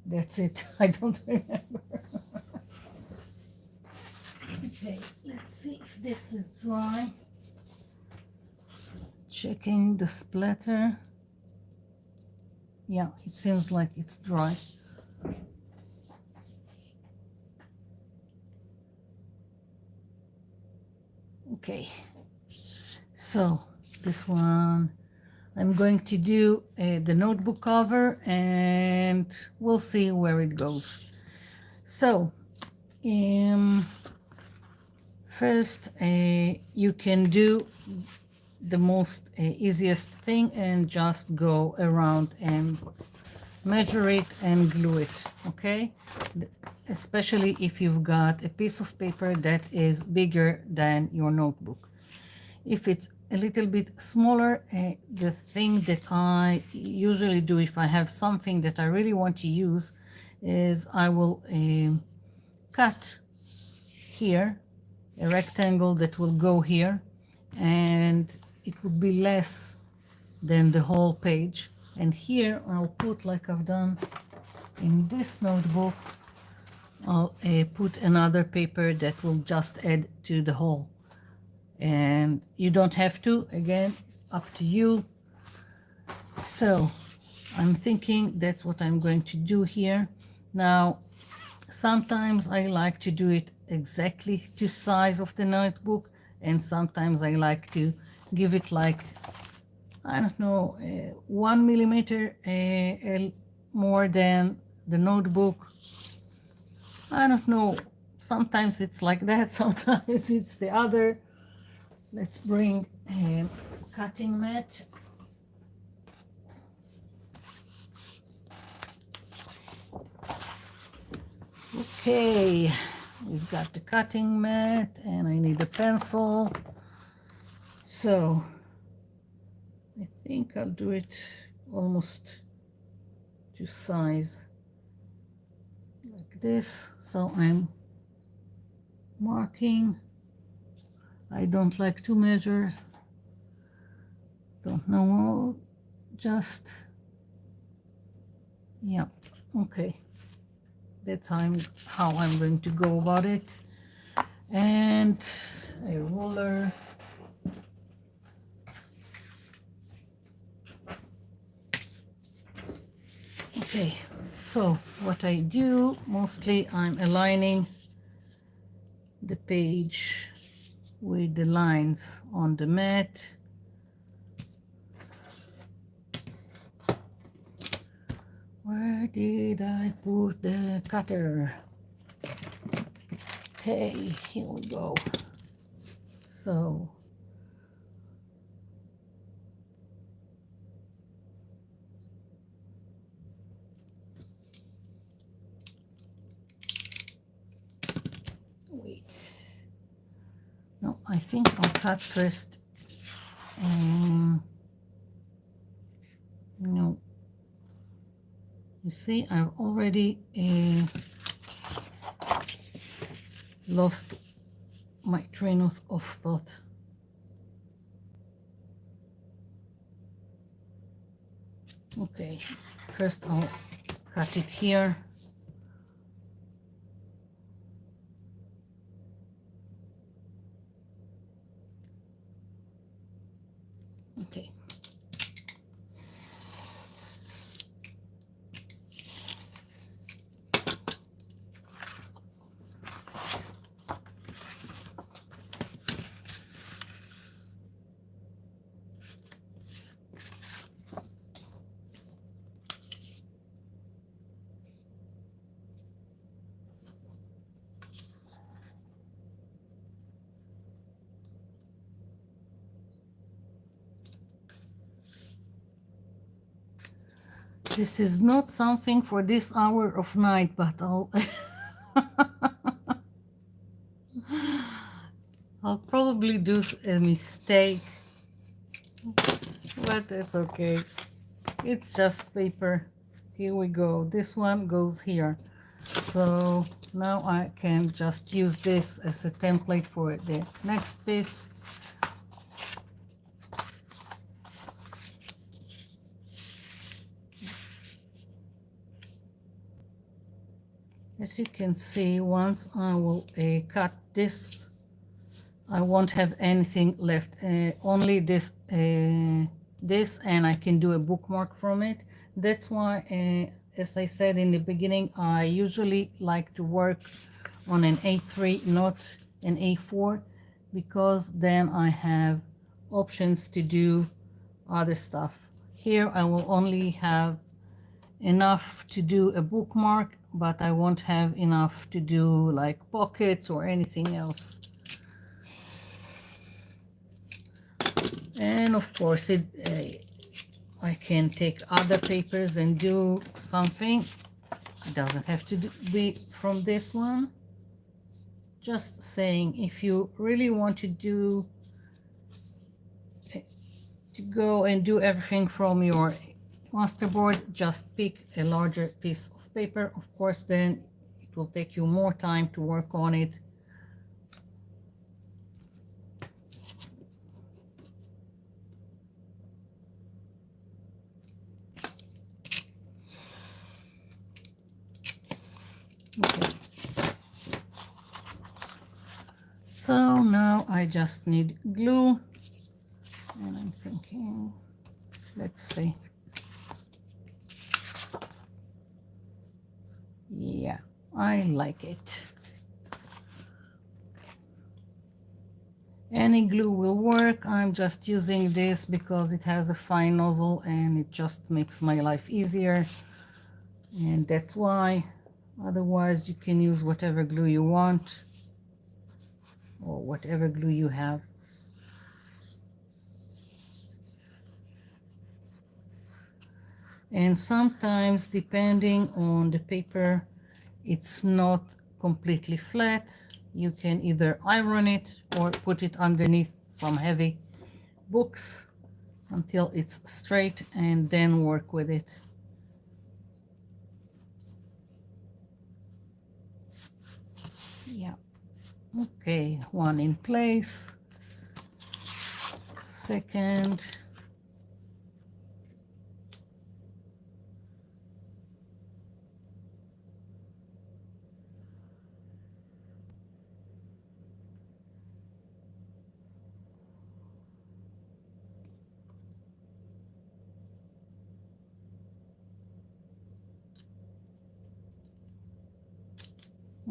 That's it. I don't remember. Okay, let's see if this is dry. Checking the splatter. Yeah, it seems like it's dry. Okay, so this one I'm going to do the notebook cover and we'll see where it goes. So first you can do the most easiest thing and just go around and measure it and glue it, okay? Especially if you've got a piece of paper that is bigger than your notebook. If it's a little bit smaller, the thing that I usually do if I have something that I really want to use is I will cut here a rectangle that will go here, and it would be less than the whole page. And here I'll put, like I've done in this notebook, I'll put another paper that will just add to the whole. And you don't have to, again, up to you. So I'm thinking that's what I'm going to do here. Now, sometimes I like to do it exactly to size of the notebook, and sometimes I like to give it like, I don't know, 1 millimeter more than the notebook. I don't know, sometimes it's like that, sometimes it's the other. Let's bring a cutting mat. Okay, we've got the cutting mat and I need a pencil. So I think I'll do it almost to size like this. So I'm marking. I don't like to measure. Don't know, just, yeah, okay. That's how I'm going to go about it. And a ruler. Okay, so what I do, mostly I'm aligning the page with the lines on the mat. Where did I put the cutter? Okay, here we go. So wait. No, I think I'll cut first. No. You see, I've already lost my train of thought. Okay, first I'll cut it here. Okay. This is not something for this hour of night, but I'll probably do a mistake, but it's okay. It's just paper. Here we go. This one goes here. So now I can just use this as a template for the next piece. As you can see, once I will cut this, I won't have anything left, only this, and I can do a bookmark from it. That's why, as I said in the beginning, I usually like to work on an A3, not an A4, because then I have options to do other stuff. Here I will only have enough to do a bookmark, but I won't have enough to do like pockets or anything else. And of course I can take other papers and do something. It doesn't have to be from this one. Just saying, if you really want to go and do everything from your masterboard, just pick a larger piece of paper. Of course, then it will take you more time to work on it. Okay. So now I just need glue, and I'm thinking, let's see. Yeah, I like it. Any glue will work. I'm just using this because it has a fine nozzle and it just makes my life easier. And that's why. Otherwise, you can use whatever glue you want or whatever glue you have. And sometimes, depending on the paper, it's not completely flat. You can either iron it or put it underneath some heavy books until it's straight and then work with it. Yeah. Okay, one in place. Second.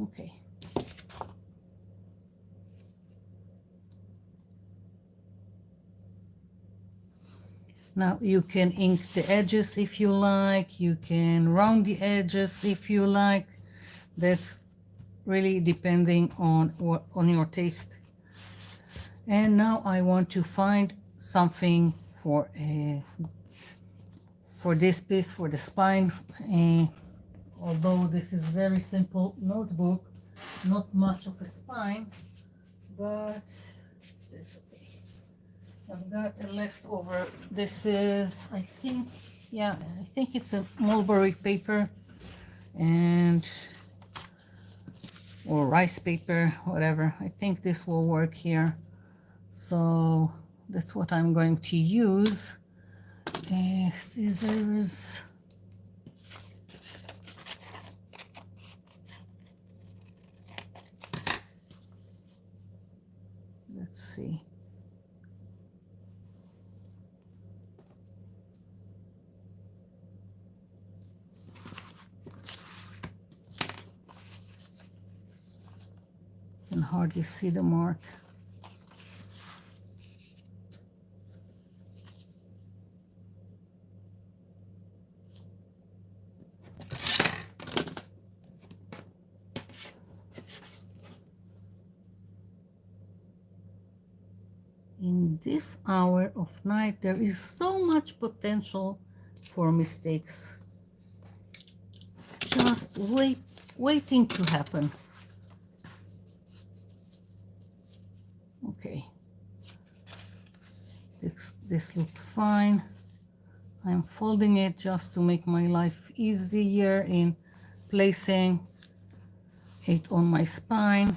Okay. Now you can ink the edges if you like, you can round the edges if you like. That's really depending on your taste. And now I want to find something for this piece, for the spine. Although this is very simple notebook, not much of a spine, but it's okay. I've got a leftover. This is, I think, yeah, I think it's a mulberry paper and or rice paper, whatever. I think this will work here. So that's what I'm going to use. Scissors. Let's see. You can hardly see the mark. In this hour of night, there is so much potential for mistakes. Just waiting to happen. Okay. This looks fine. I'm folding it just to make my life easier in placing it on my spine.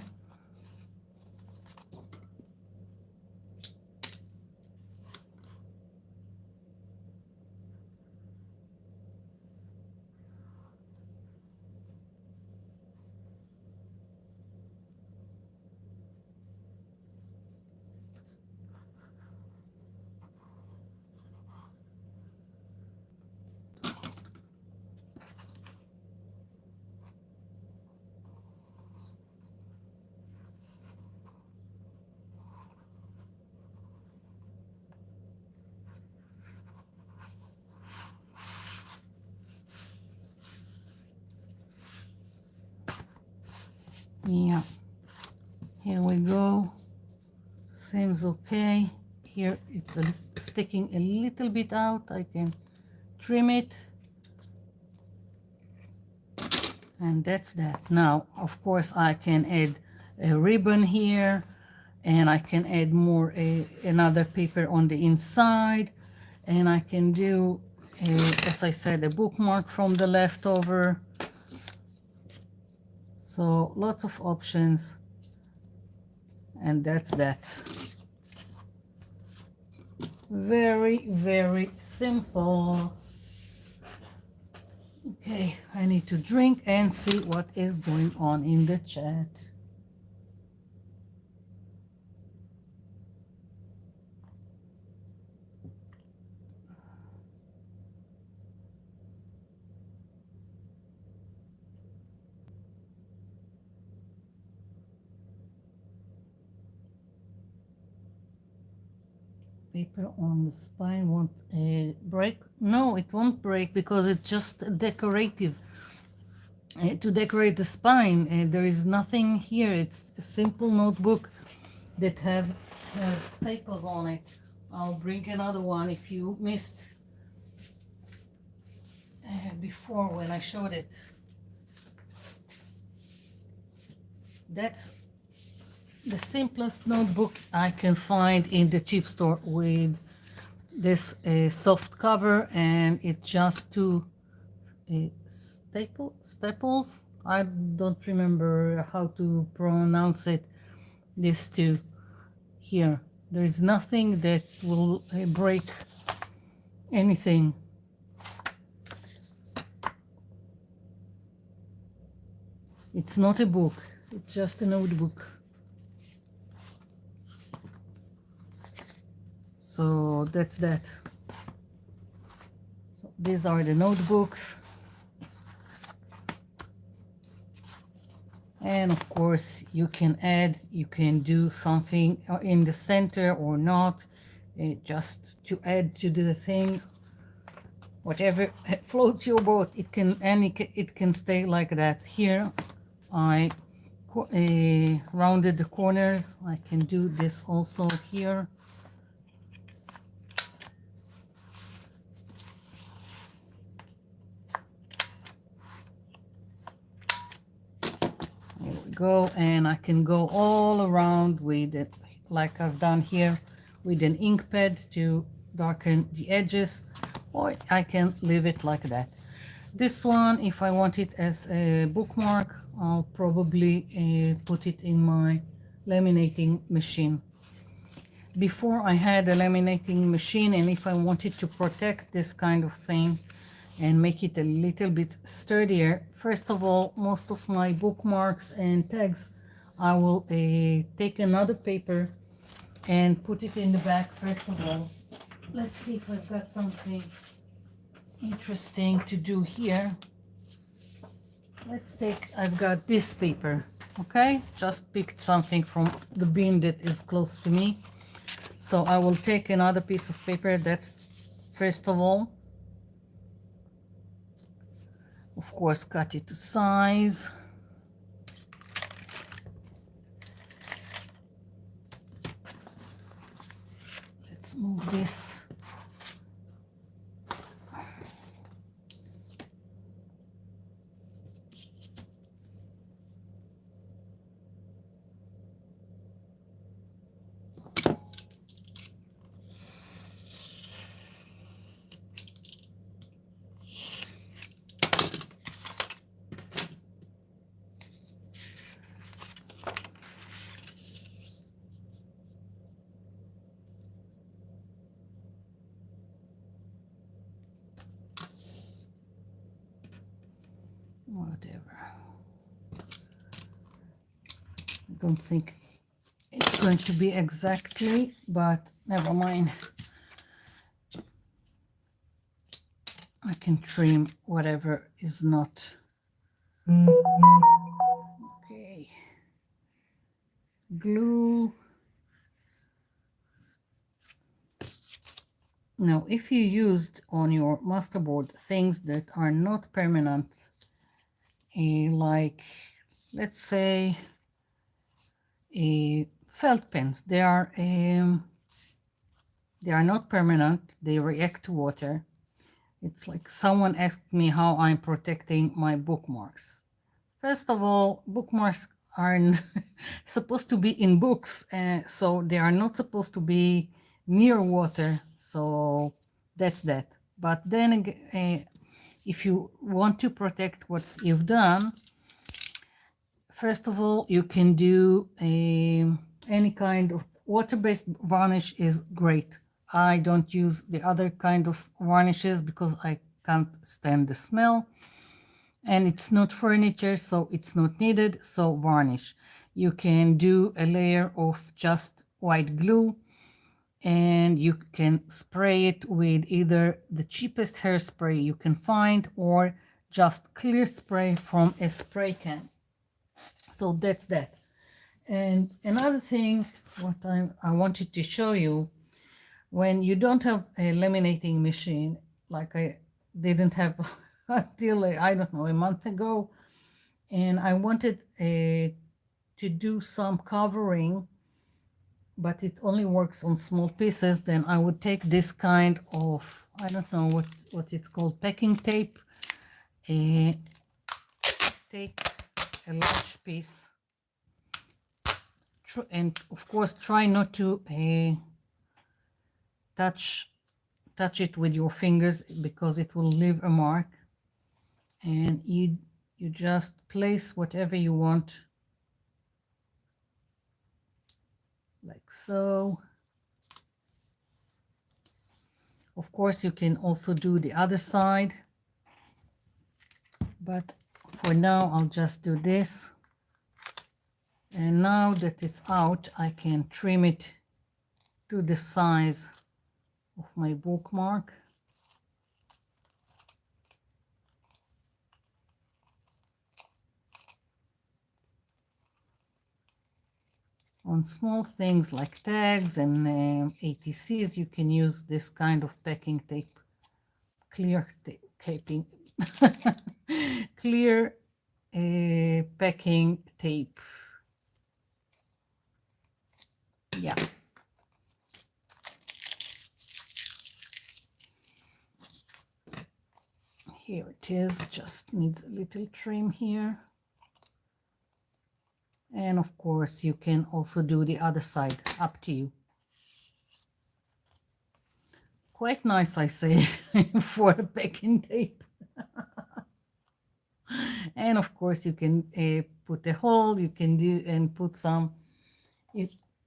Yeah, here we go. Seems okay. Here it's sticking a little bit out. I can trim it. And that's that. Now, of course, I can add a ribbon here, and I can add more another paper on the inside, and I can do, as I said, a bookmark from the leftover. So lots of options, and that's that. Very, very simple. Okay, I need to drink and see what is going on in the chat. Paper on the spine won't break. No, it won't break because it's just decorative. To decorate the spine, there is nothing here. It's a simple notebook that has staples on it. I'll bring another one if you missed before when I showed it. That's the simplest notebook I can find in the cheap store with this soft cover, and it's just two staples. I don't remember how to pronounce it. These two here. There is nothing that will break anything. It's not a book. It's just a notebook. So that's that. So these are the notebooks. And of course you can do something in the center or not, just to add to the thing, whatever floats your boat. It can, and it can stay like that. Here I rounded the corners. I can do this also here. There we go, and I can go all around with it like I've done here with an ink pad to darken the edges, or I can leave it like that. This one, if I want it as a bookmark, I'll probably put it in my laminating machine. Before I had a laminating machine, and if I wanted to protect this kind of thing and make it a little bit sturdier, first of all, most of my bookmarks and tags, I will take another paper and put it in the back. First of all, let's see if I've got something interesting to do here. Let's take, I've got this paper, okay? Just picked something from the bin that is close to me. So I will take another piece of paper. That's first of all. Of course, cut it to size. Let's move this. Whatever. I don't think it's going to be exactly, but never mind. I can trim whatever is not. Okay. Glue. Now, if you used on your masterboard things that are not permanent, like, let's say, felt pens, they are not permanent. They react to water. It's like someone asked me how I'm protecting my bookmarks. First of all, bookmarks aren't supposed to be in books, so they are not supposed to be near water. So that's that. But then if you want to protect what you've done, first of all, you can do any kind of water-based varnish is great. I don't use the other kind of varnishes because I can't stand the smell. And it's not furniture, so it's not needed. So varnish. You can do a layer of just white glue, and you can spray it with either the cheapest hairspray you can find or just clear spray from a spray can. So that's that. And another thing, what I wanted to show you, when you don't have a laminating machine, like I didn't have until, I don't know, a month ago, and I wanted to do some covering, but it only works on small pieces, then I would take this kind of, I don't know what it's called, packing tape, take a large piece, and of course try not to touch it with your fingers because it will leave a mark, and you just place whatever you want like so. Of course you can also do the other side, but for now I'll just do this. And now that it's out, I can trim it to the size of my bookmark. On small things like tags and ATCs, you can use this kind of packing tape, clear taping, clear packing tape. Yeah. Here it is, just needs a little trim here. And of course, you can also do the other side, up to you. Quite nice, I say, for a packing tape. And of course, you can put a hole, you can do and put some.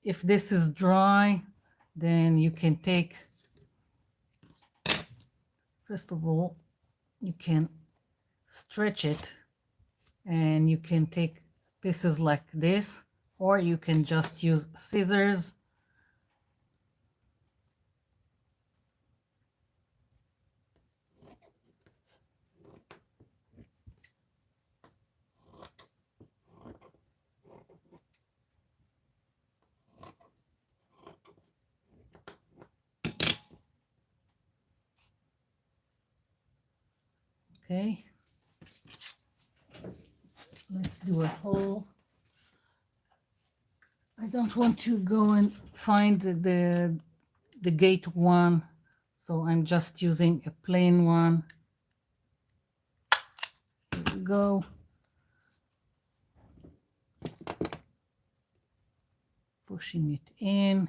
If this is dry, then you can take, first of all, you can stretch it and you can take pieces like this, or you can just use scissors. Okay, let's do a hole. I don't want to go and find the gate one, so I'm just using a plain one. Here we go. Pushing it in.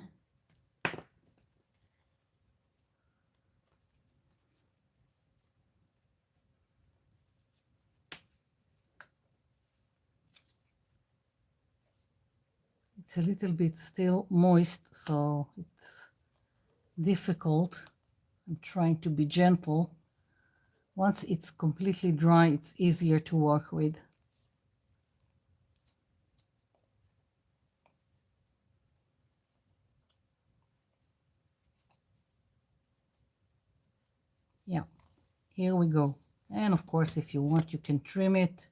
It's a little bit still moist, so it's difficult. I'm trying to be gentle. Once it's completely dry, it's easier to work with. Yeah, here we go. And of course, if you want, you can trim it.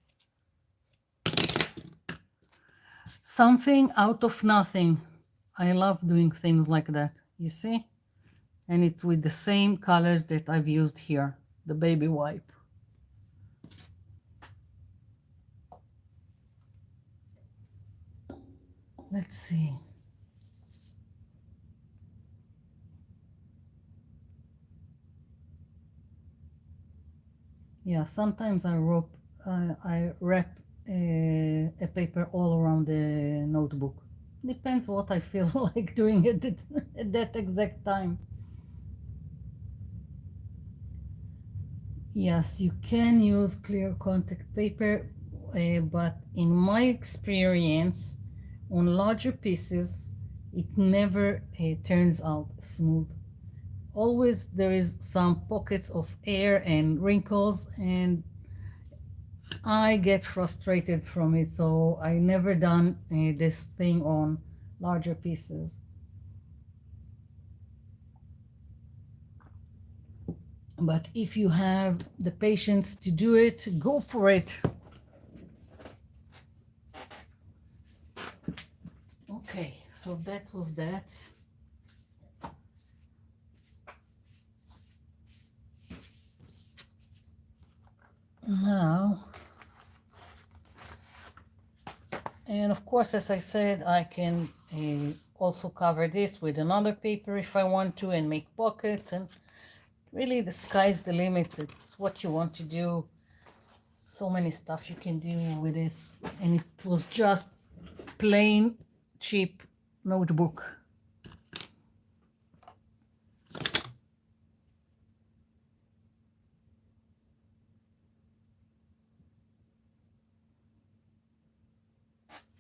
Something out of nothing. I love doing things like that, you see? And it's with the same colors that I've used here, the baby wipe. Let's see. Yeah, sometimes I wrap a paper all around the notebook. Depends what I feel like doing at that exact time. Yes, you can use clear contact paper, but in my experience, on larger pieces, it never turns out smooth. Always there is some pockets of air and wrinkles, and I get frustrated from it, so I never done this thing on larger pieces. But if you have the patience to do it, go for it. Okay, so that was that. Now, and of course, as I said, I can also cover this with another paper if I want to and make pockets, and really the sky's the limit. It's what you want to do. So many stuff you can do with this, and it was just plain cheap notebook.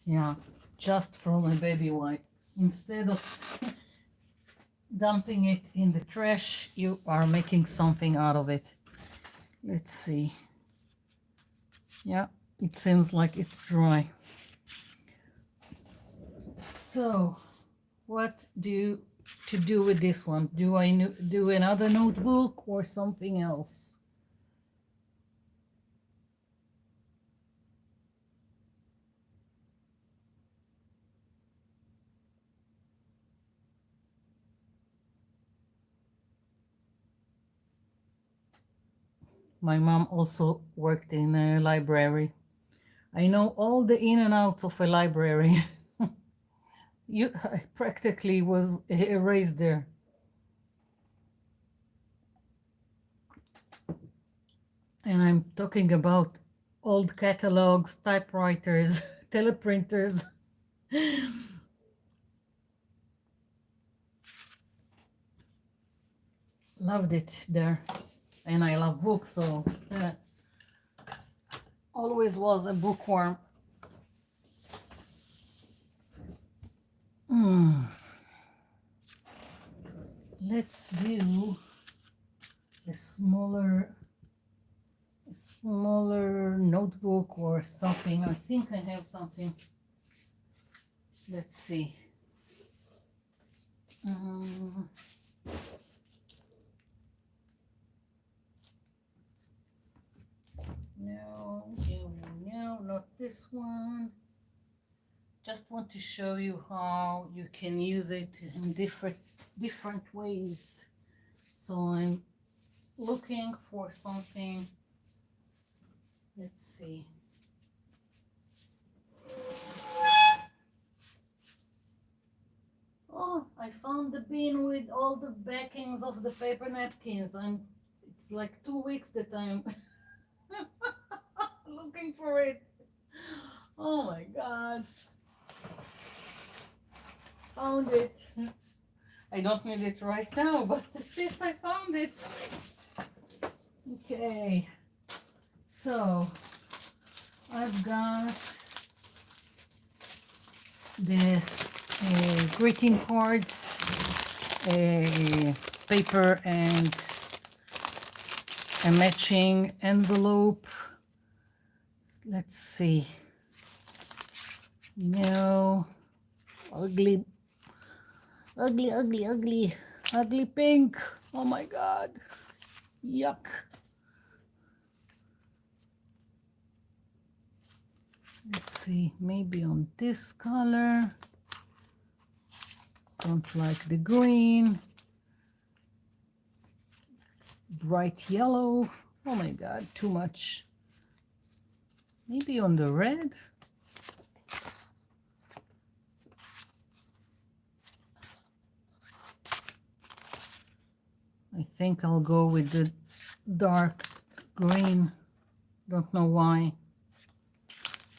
Yeah, just from a baby wipe. Instead of dumping it in the trash, you are making something out of it. Let's see. Yeah, it seems like it's dry. So, what to do with this one? Do I do another notebook or something else? My mom also worked in a library. I know all the in and outs of a library. I practically was raised there. And I'm talking about old catalogs, typewriters, teleprinters. Loved it there. And I love books, so always was a bookworm. Let's do a smaller notebook or something. I think I have something. Let's see. No, not this one. Just want to show you how you can use it in different ways. So I'm looking for something. Let's see. Oh, I found the bin with all the backings of the paper napkins. It's like 2 weeks that I'm looking for it. Oh my God. Found it. I don't need it right now, but at least I found it. Okay. So I've got this greeting cards, paper and a matching envelope. Let's see. No, ugly pink. Oh my God, yuck. Let's see, maybe on this color. Don't like the green. Bright yellow. Oh my God, too much. Maybe on the red. I think I'll go with the dark green. Don't know why.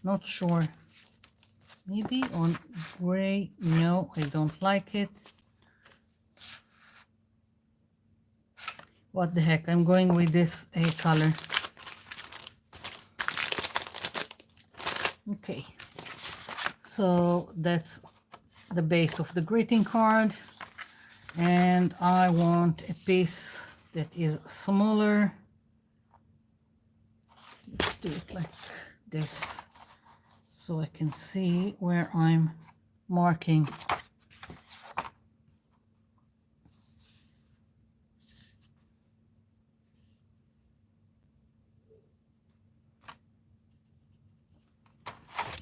Not sure. Maybe on gray. No, I don't like it. What the heck? I'm going with this color. Okay. So that's the base of the greeting card. And I want a piece that is smaller. Let's do it like this so I can see where I'm marking.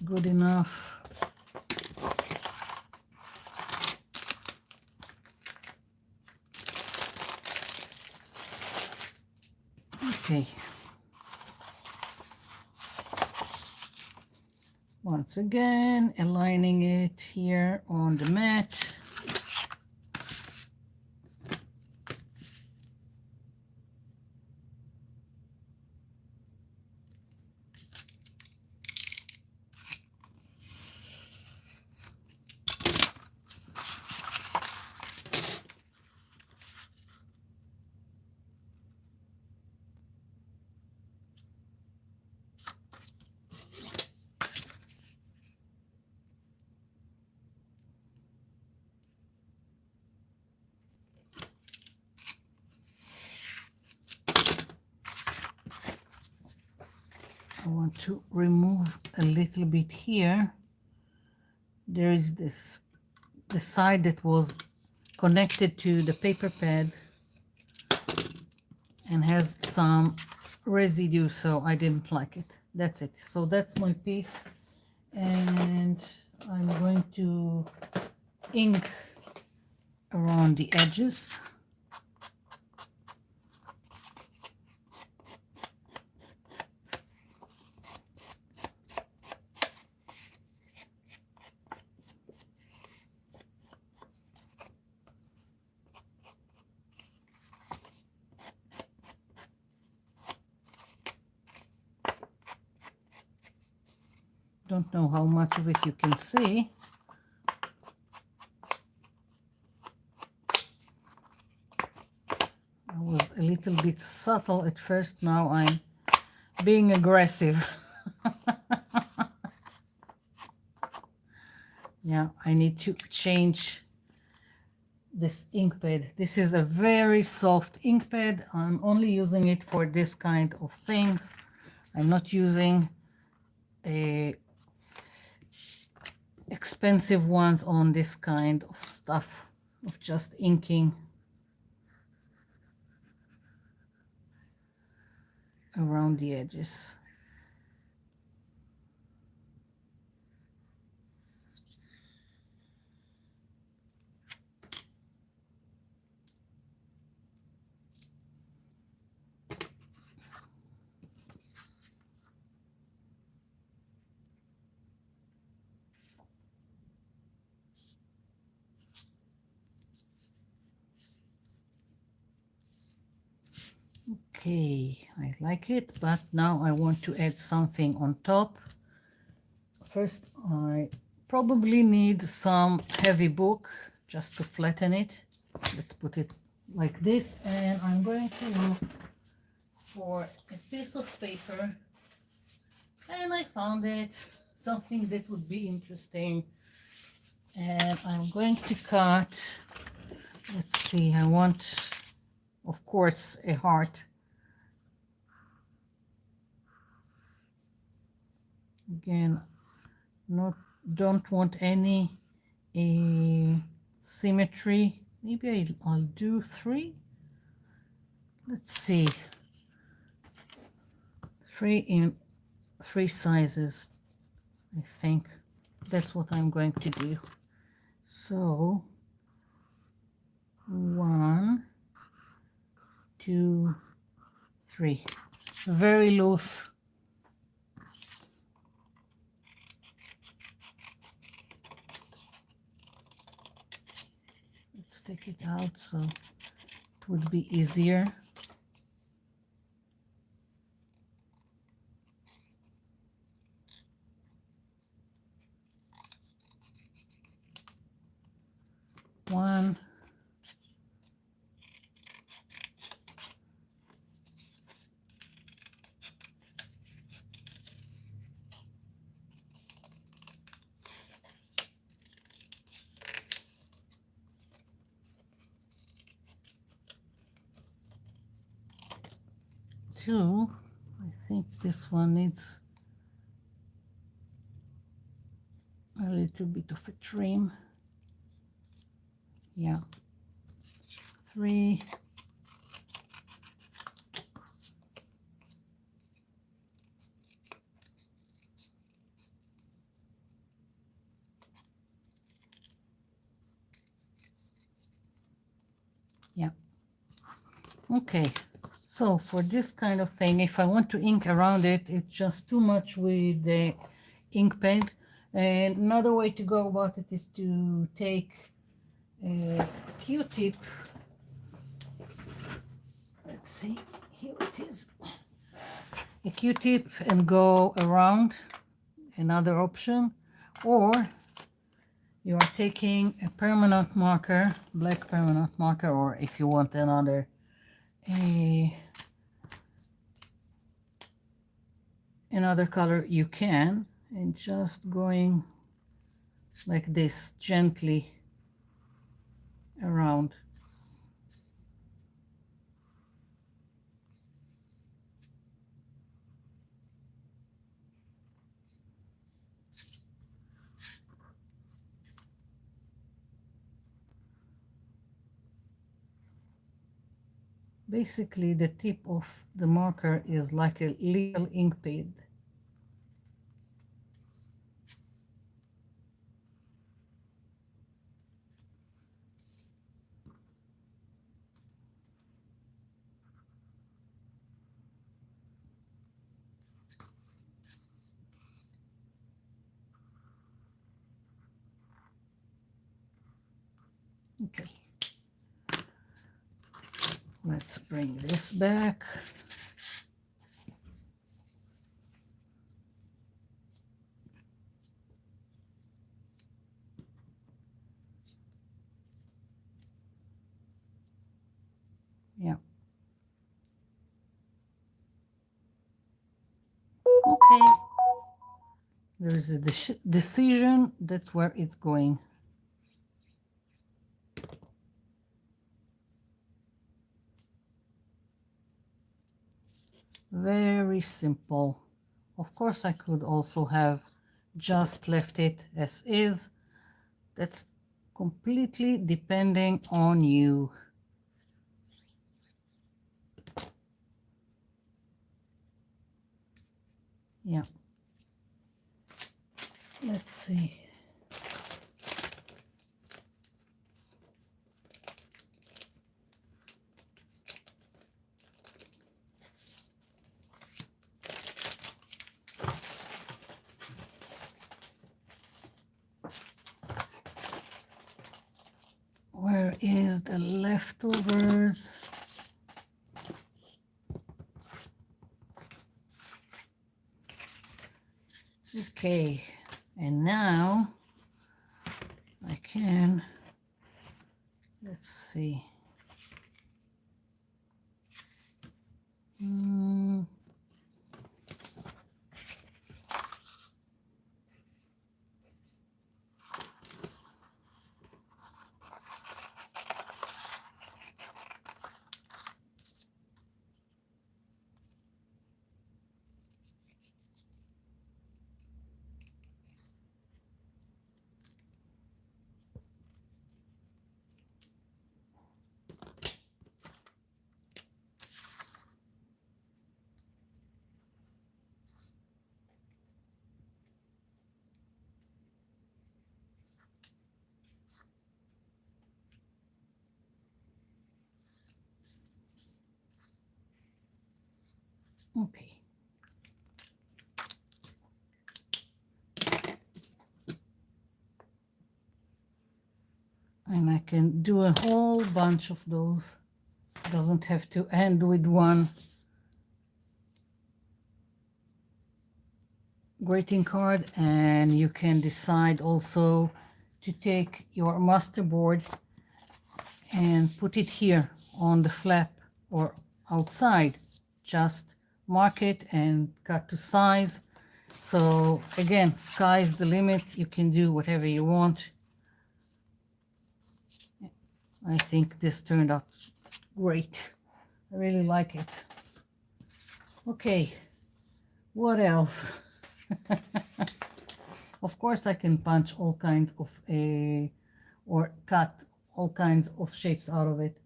Good enough. Okay. Once again, aligning it here on the mat. I want to remove a little bit here. There is the side that was connected to the paper pad and has some residue, so I didn't like it. That's it. So that's my piece, and I'm going to ink around the edges. don't know how much of it you can see. I was a little bit subtle at first, now I'm being aggressive. Yeah, I need to change this ink pad. This is a very soft ink pad. I'm only using it for this kind of things. I'm not using expensive ones on this kind of stuff, of just inking around the edges. Okay, I like it, but now I want to add something on top. First, I probably need some heavy book just to flatten it. Let's put it like this, and I'm going to look for a piece of paper, and I found it, something that would be interesting. And I'm going to cut, let's see, I want, of course, a heart. Again, don't want any symmetry. Maybe I'll do 3. Let's see, 3 in 3 sizes. I think that's what I'm going to do. So 1, 2, 3. Very loose. Let's take it out so it would be easier. One, two. I think this one needs a little bit of a trim. Yeah, 3. Yeah. Okay. So for this kind of thing, if I want to ink around it, it's just too much with the ink pad. And another way to go about it is to take a Q-tip. Let's see, here it is. A Q-tip and go around, another option. Or you are taking a permanent marker, black permanent marker, or if you want another another color, you can, and just going like this gently around. Basically, the tip of the marker is like a little ink pad. Okay. Let's bring this back. Okay, there's a decision, that's where it's going. Very simple. Of course, I could also have just left it as is. That's completely depending on you. Yeah. Let's see. Where is the leftovers? Okay, and now I can, let's see. Okay. And I can do a whole bunch of those. Doesn't have to end with one greeting card, and you can decide also to take your masterboard and put it here on the flap or outside. Just mark it and cut to size. So again, sky's the limit. You can do whatever you want. I think this turned out great. I really like it. Okay, what else? Of course, I can punch all kinds of or cut all kinds of shapes out of it.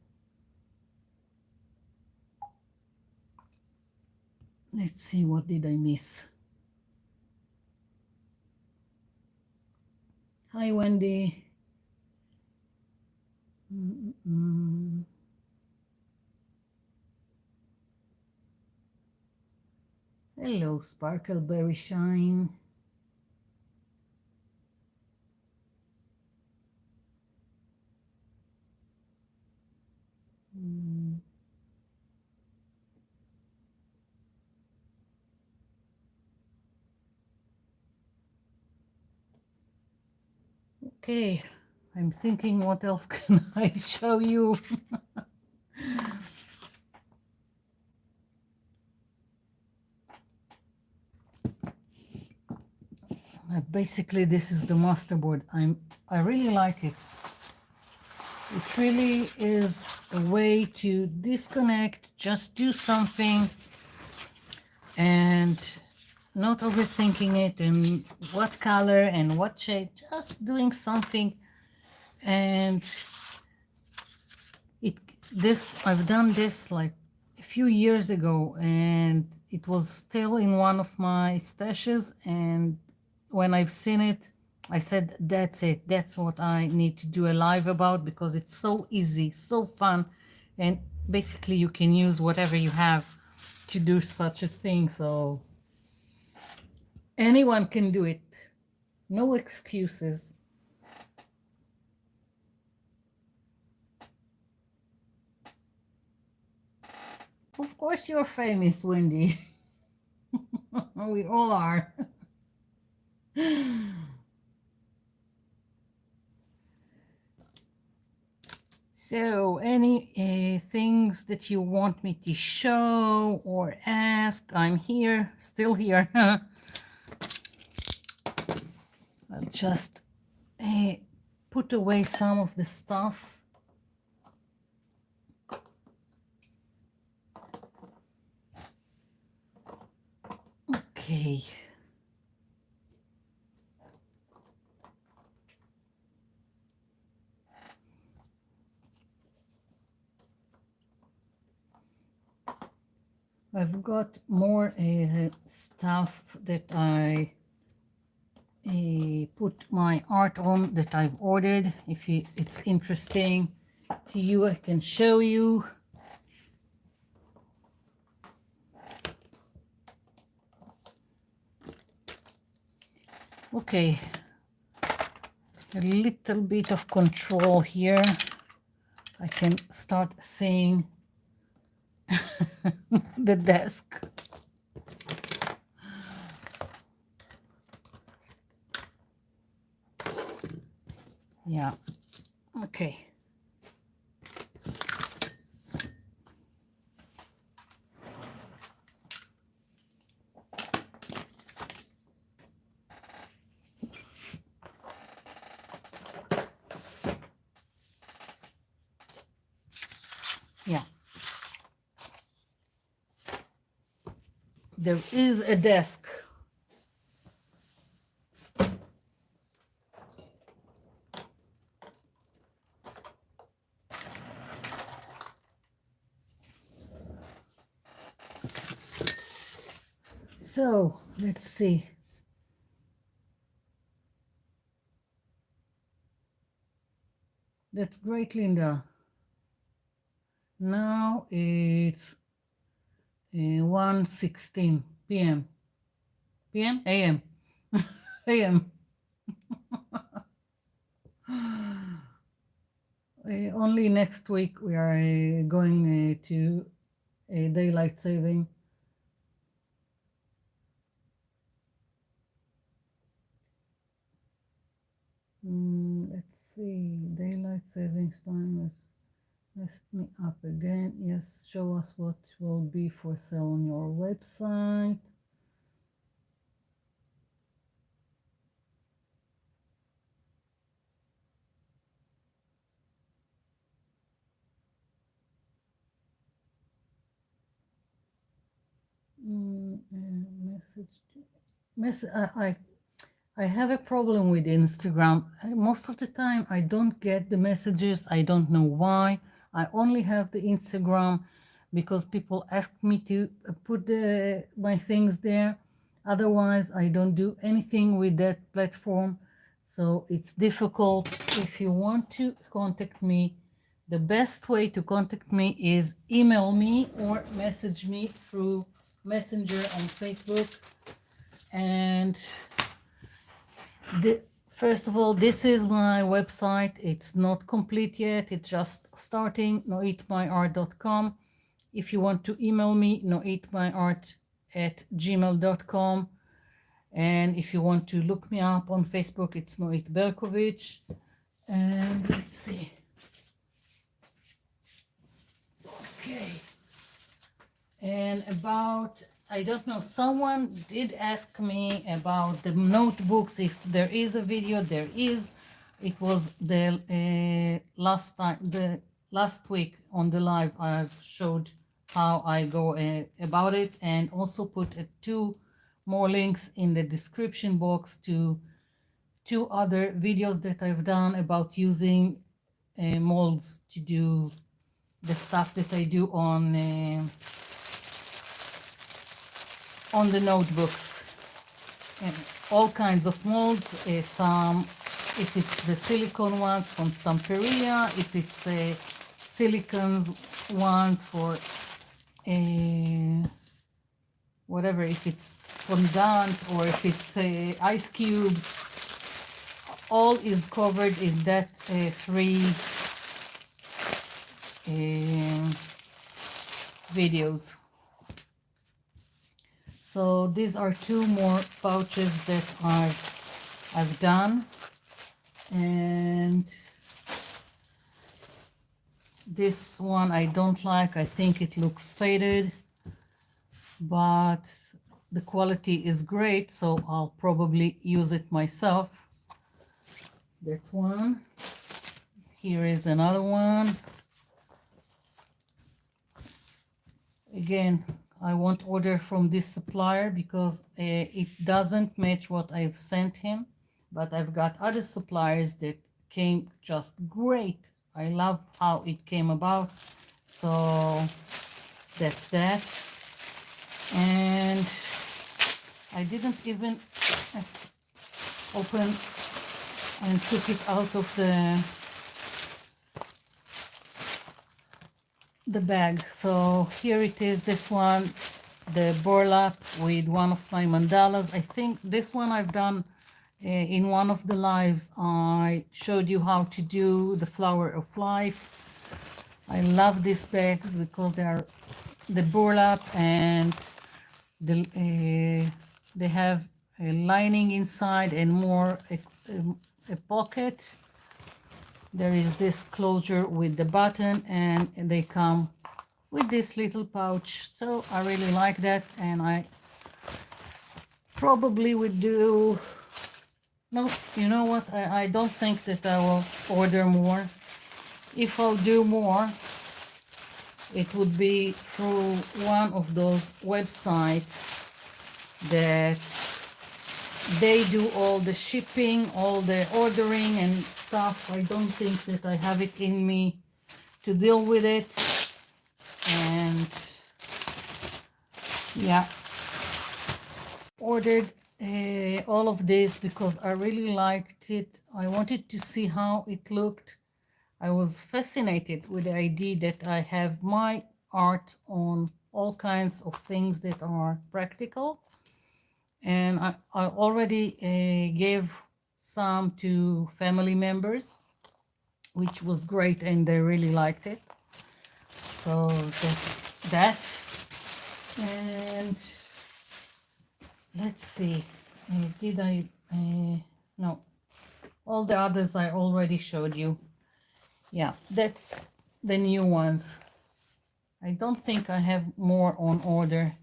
Let's see, what did I miss? Hi, Wendy. Hello, Sparkleberry Shine. Okay, I'm thinking, what else can I show you? Basically, this is the masterboard. I really like it. It really is a way to disconnect, just do something and not overthinking it and what color and what shape, just doing something. And I've done this like a few years ago, and it was still in one of my stashes, and when I've seen it, I said, that's it, that's what I need to do a live about, because it's so easy, so fun, and basically you can use whatever you have to do such a thing. So anyone can do it, no excuses. Of course you're famous, Wendy. We all are. So, any things that you want me to show or ask, I'm here, still here. I'll just put away some of the stuff. Okay. I've got more stuff that I put my art on that I've ordered. If it's interesting to you, I can show you. Okay, a little bit of control here. I can start seeing the desk. Yeah, okay. Yeah. There is a desk. So, let's see. That's great, Linda. Now it's 1:16 p.m. p.m. a.m. a.m. Only next week we are going to daylight saving. Let's see, daylight savings time. Let's messed me up again. Yes, show us what will be for sale on your website. I have a problem with Instagram. Most of the time I don't get the messages. I don't know why. I only have the Instagram because people ask me to put my things there. Otherwise, I don't do anything with that platform. So it's difficult. If you want to contact me, the best way to contact me is email me or message me through Messenger on Facebook. And first of all, this is my website. It's not complete yet. It's just starting, noitmyart.com. If you want to email me, noitmyart@gmail.com. And if you want to look me up on Facebook, it's Noit Berkovich. And let's see. Okay. And about, I don't know, someone did ask me about the notebooks. If there is a video, there is. It was the last week on the live. I showed how I go about it, and also put 2 more links in the description box to 2 other videos that I've done about using molds to do the stuff that I do on the notebooks. And all kinds of molds, some, if it's the silicone ones from Stamperia, if it's silicone ones for whatever, if it's fondant or if it's ice cubes, all is covered in that 3 videos. So these are 2 more pouches that I've done, and This one I don't like. I think it looks faded, but the quality is great, so I'll probably use it myself. That one. Here is another one. Again, I won't order from this supplier because it doesn't match what I've sent him, but I've got other suppliers that came just great. I love how it came about. So that's that. And I didn't even open and took it out of the bag. So here it is, this one, the burlap with one of my mandalas. I think this one I've done in one of the lives. I showed you how to do the flower of life. I love these bags because they are the burlap and they have a lining inside and more a pocket. There is this closure with the button, and they come with this little pouch. So I really like that, and I probably would do, no, you know what, I don't think that I will order more. If I'll do more, it would be through one of those websites that they do all the shipping, all the ordering and stuff. I don't think that I have it in me to deal with it. And yeah, ordered all of this because I really liked it. I wanted to see how it looked. I was fascinated with the idea that I have my art on all kinds of things that are practical. And I already gave some to family members, which was great, and they really liked it. So that's that. And let's see, did I, no, all the others I already showed you. Yeah, that's the new ones. I don't think I have more on order.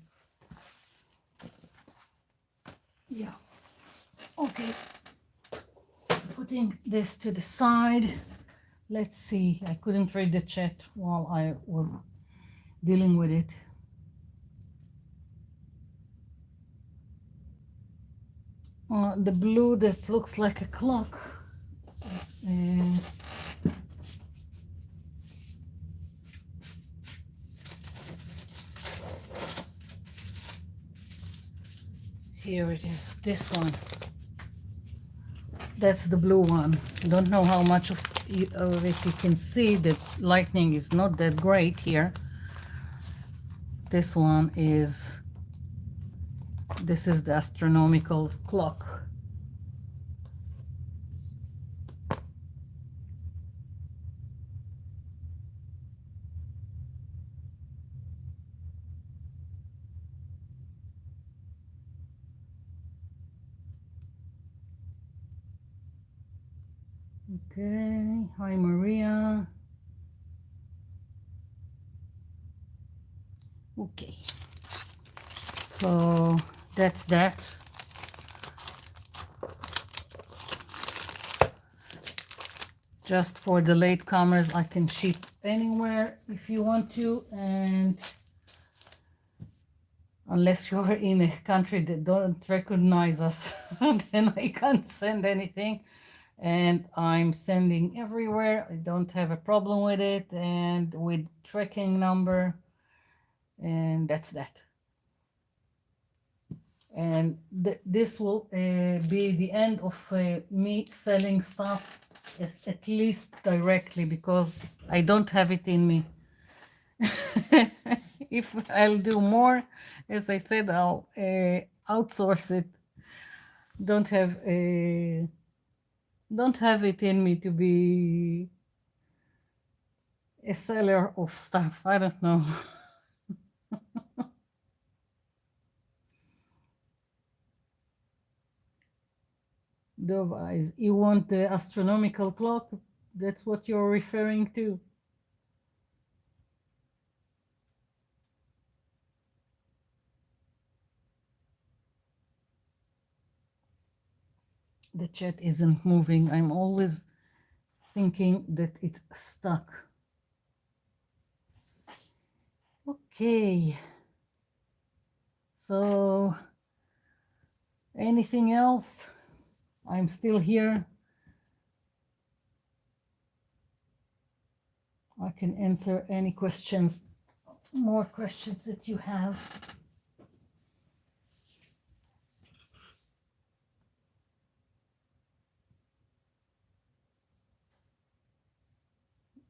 Yeah, okay, putting this to the side. Let's see, I couldn't read the chat while I was dealing with it. The blue that looks like a clock. Here it is, this one. That's the blue one. I don't know how much of it you can see. The lighting is not that great here. This one is, this is the astronomical clock. Okay, hi Maria. Okay, so that's that. Just for the latecomers, I can ship anywhere if you want to, and unless you're in a country that don't recognize us, then I can't send anything. And I'm sending everywhere. I don't have a problem with it, and with tracking number, and that's that. And this will be the end of me selling stuff, at least directly, because I don't have it in me. If I'll do more, as I said, I'll outsource it. Don't have it in me to be a seller of stuff. I don't know. Dove eyes. You want the astronomical clock? That's what you're referring to? The chat isn't moving. I'm always thinking that it's stuck. Okay. So, anything else? I'm still here. I can answer any questions, more questions that you have.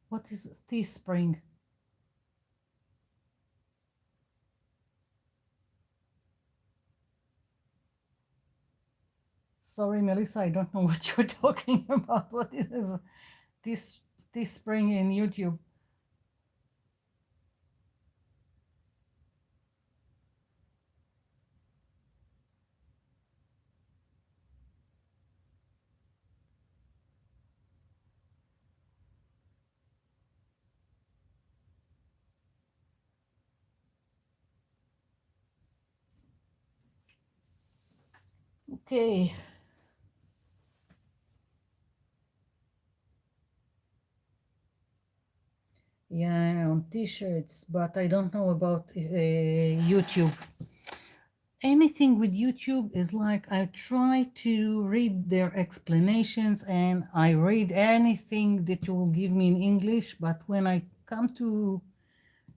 What is Teespring? Sorry, Melissa, I don't know what you're talking about. What is this Teespring in YouTube? Okay. Yeah, on t-shirts, but I don't know about YouTube. Anything with YouTube is like I try to read their explanations and I read anything that you will give me in English, but when I come to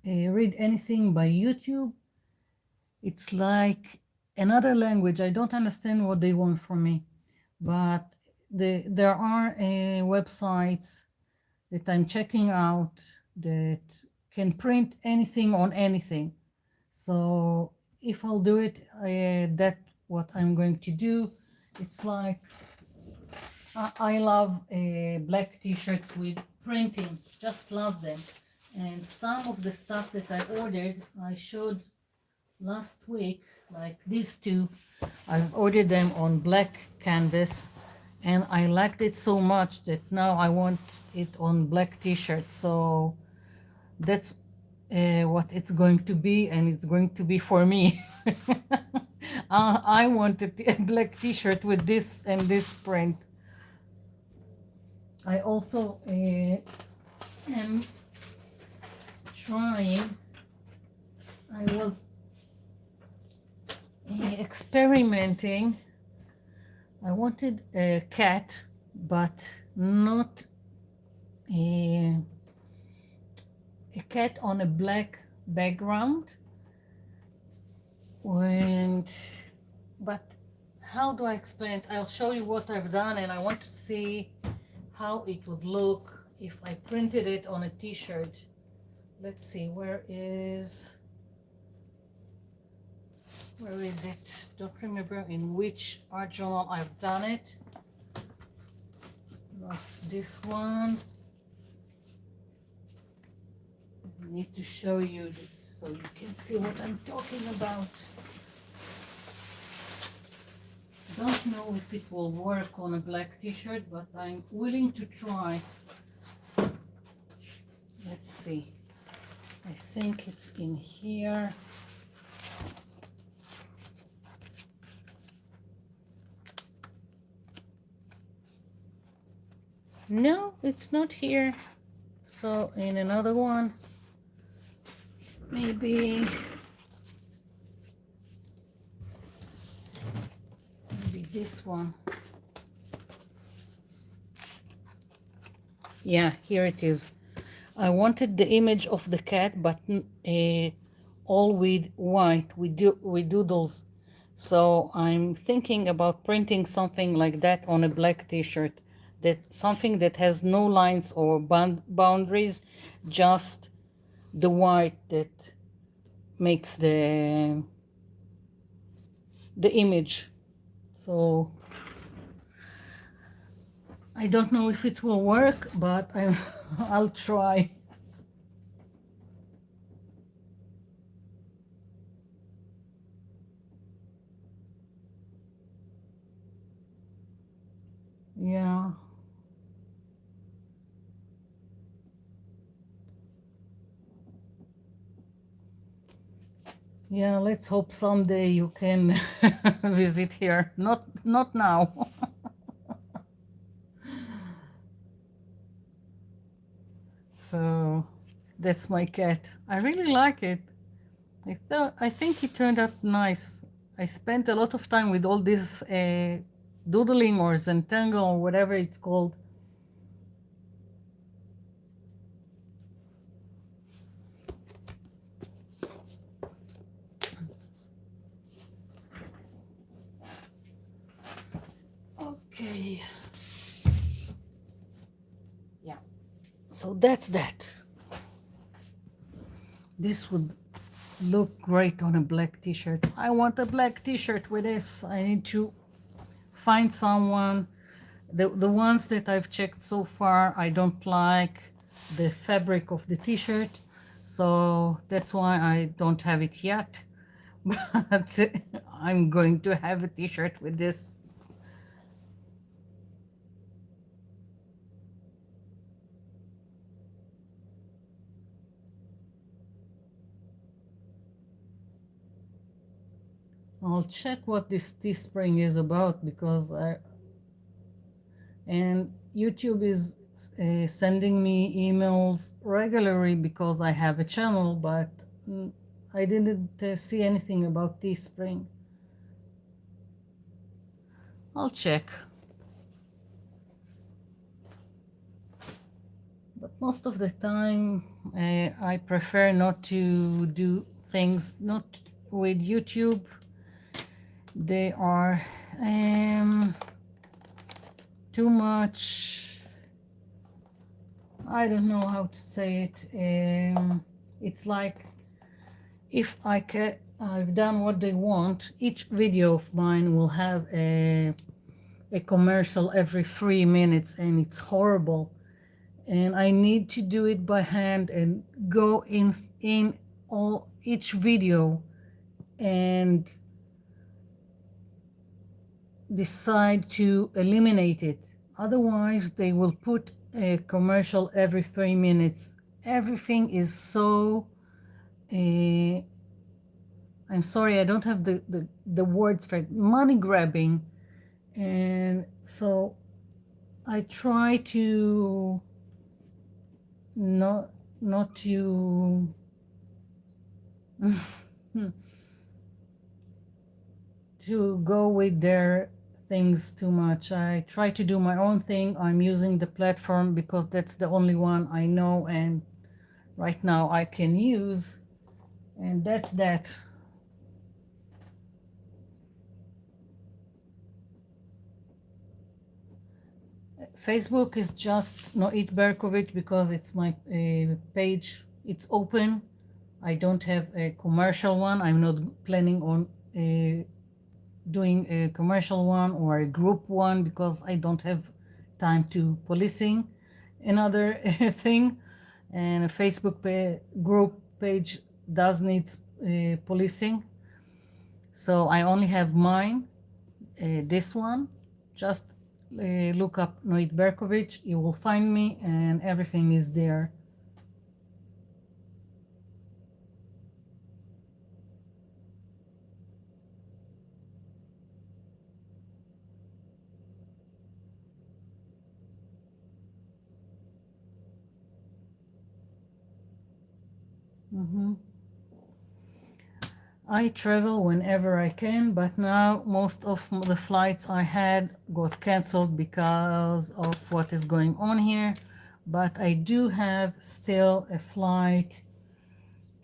read anything by YouTube, it's like another language. I don't understand what they want from me, but there are websites that I'm checking out that can print anything on anything. So if I'll do it, that's what I'm going to do. It's like I love black t-shirts with printing, just love them. And some of the stuff that I ordered, I showed last week, like these two. I've ordered them on black canvas and I liked it so much that now I want it on black t-shirt. So that's what it's going to be, and it's going to be for me. I wanted a black t-shirt with this and this print. I also am trying, I was experimenting. I wanted a cat, but not a cat on a black background. And but how do I explain it? I'll show you what I've done, and I want to see how it would look if I printed it on a t-shirt. Let's see, where is it? Don't remember in which art journal I've done it. Not this one. I need to show you so you can see what I'm talking about. Don't know if it will work on a black t-shirt, but I'm willing to try. Let's see. I think it's in here. No, it's not here. So in another one, maybe this one. Yeah, here it is. I wanted the image of the cat, but all with white, with doodles. So I'm thinking about printing something like that on a black t-shirt. That something that has no lines or boundaries, just the white that makes the image. So I don't know if it will work, but I'll try. Yeah. Yeah, let's hope someday you can visit here. Not now. So that's my cat. I really like it. I think it turned out nice. I spent a lot of time with all this doodling or zentangle or whatever it's called. Okay. Yeah. So that's that. This would look great on a black t-shirt. I want a black t-shirt with this. I need to find someone. The ones that I've checked so far, I don't like the fabric of the t-shirt, so that's why I don't have it yet. But I'm going to have a t-shirt with this. I'll check what this Teespring is about, because and YouTube is sending me emails regularly because I have a channel, but I didn't see anything about Teespring. I'll check. But most of the time, I prefer not to do things not with YouTube. They are too much. I don't know how to say it. It's like if I've done what they want, each video of mine will have a commercial every 3 minutes, and it's horrible. And I need to do it by hand and go in each video and decide to eliminate it. Otherwise, they will put a commercial every 3 minutes. Everything is so I'm sorry, I don't have the words for it, money grabbing. And so I try to not to to go with their things too much. I try to do my own thing. I'm using the platform because that's the only one I know and right now I can use, and that's that. Facebook is just Noit Berkovich because it's my page. It's open. I don't have a commercial one. I'm not planning on doing a commercial one or a group one because I don't have time to policing another thing. And a Facebook group page does need policing. So I only have mine, this one. Just look up Noit Berkovich, you will find me, and everything is there. I travel whenever I can, but now most of the flights I had got canceled because of what is going on here. But I do have still a flight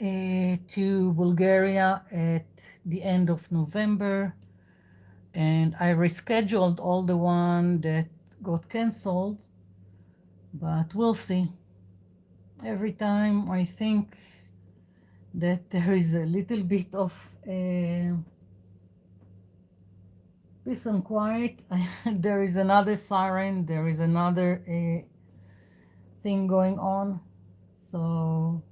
to Bulgaria at the end of November, and I rescheduled all the one that got canceled, but we'll see. Every time I think that there is a little bit of peace and quiet, there is another siren, there is another thing going on. So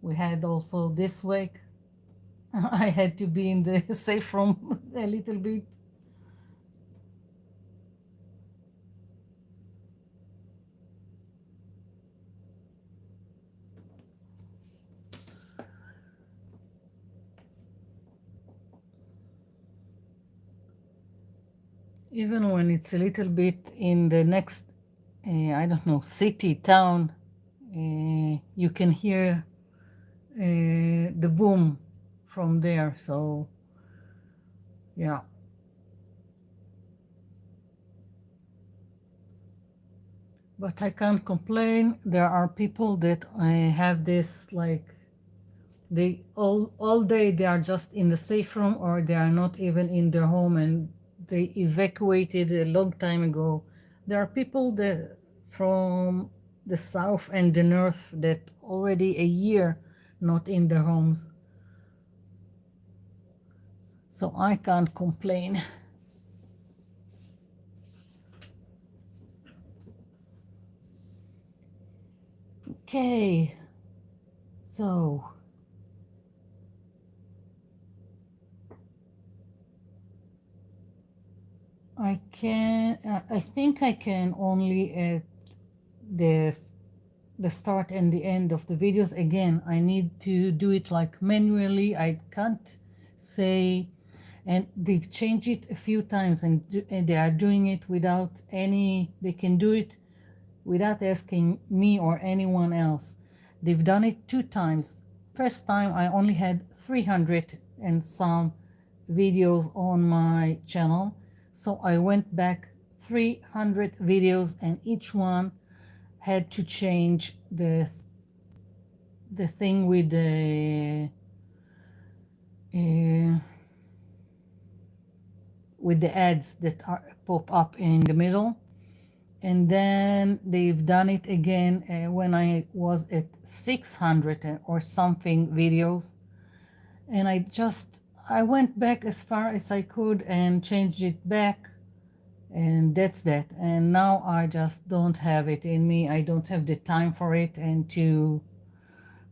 we had also this week, I had to be in the safe room a little bit. Even when it's a little bit in the next, I don't know, city, town, you can hear the boom from there. So yeah. But I can't complain. There are people that have this, like, they all day they are just in the safe room, or they are not even in their home, and they evacuated a long time ago. There are people that from the south and the north that already a year not in their homes. So I can't complain. Okay, so I think I can only at the start and the end of the videos. Again, I need to do it like manually. I can't say, and they've changed it a few times, and they are doing it without any, they can do it without asking me or anyone else. They've done it 2 times. First time I only had 300 and some videos on my channel, so I went back 300 videos, and each one had to change the thing with uh, the ads that are pop up in the middle. And then they've done it again when I was at 600 or something videos, and I went back as far as I could and changed it back, and that's that. And now I just don't have it in me. I don't have the time for it and to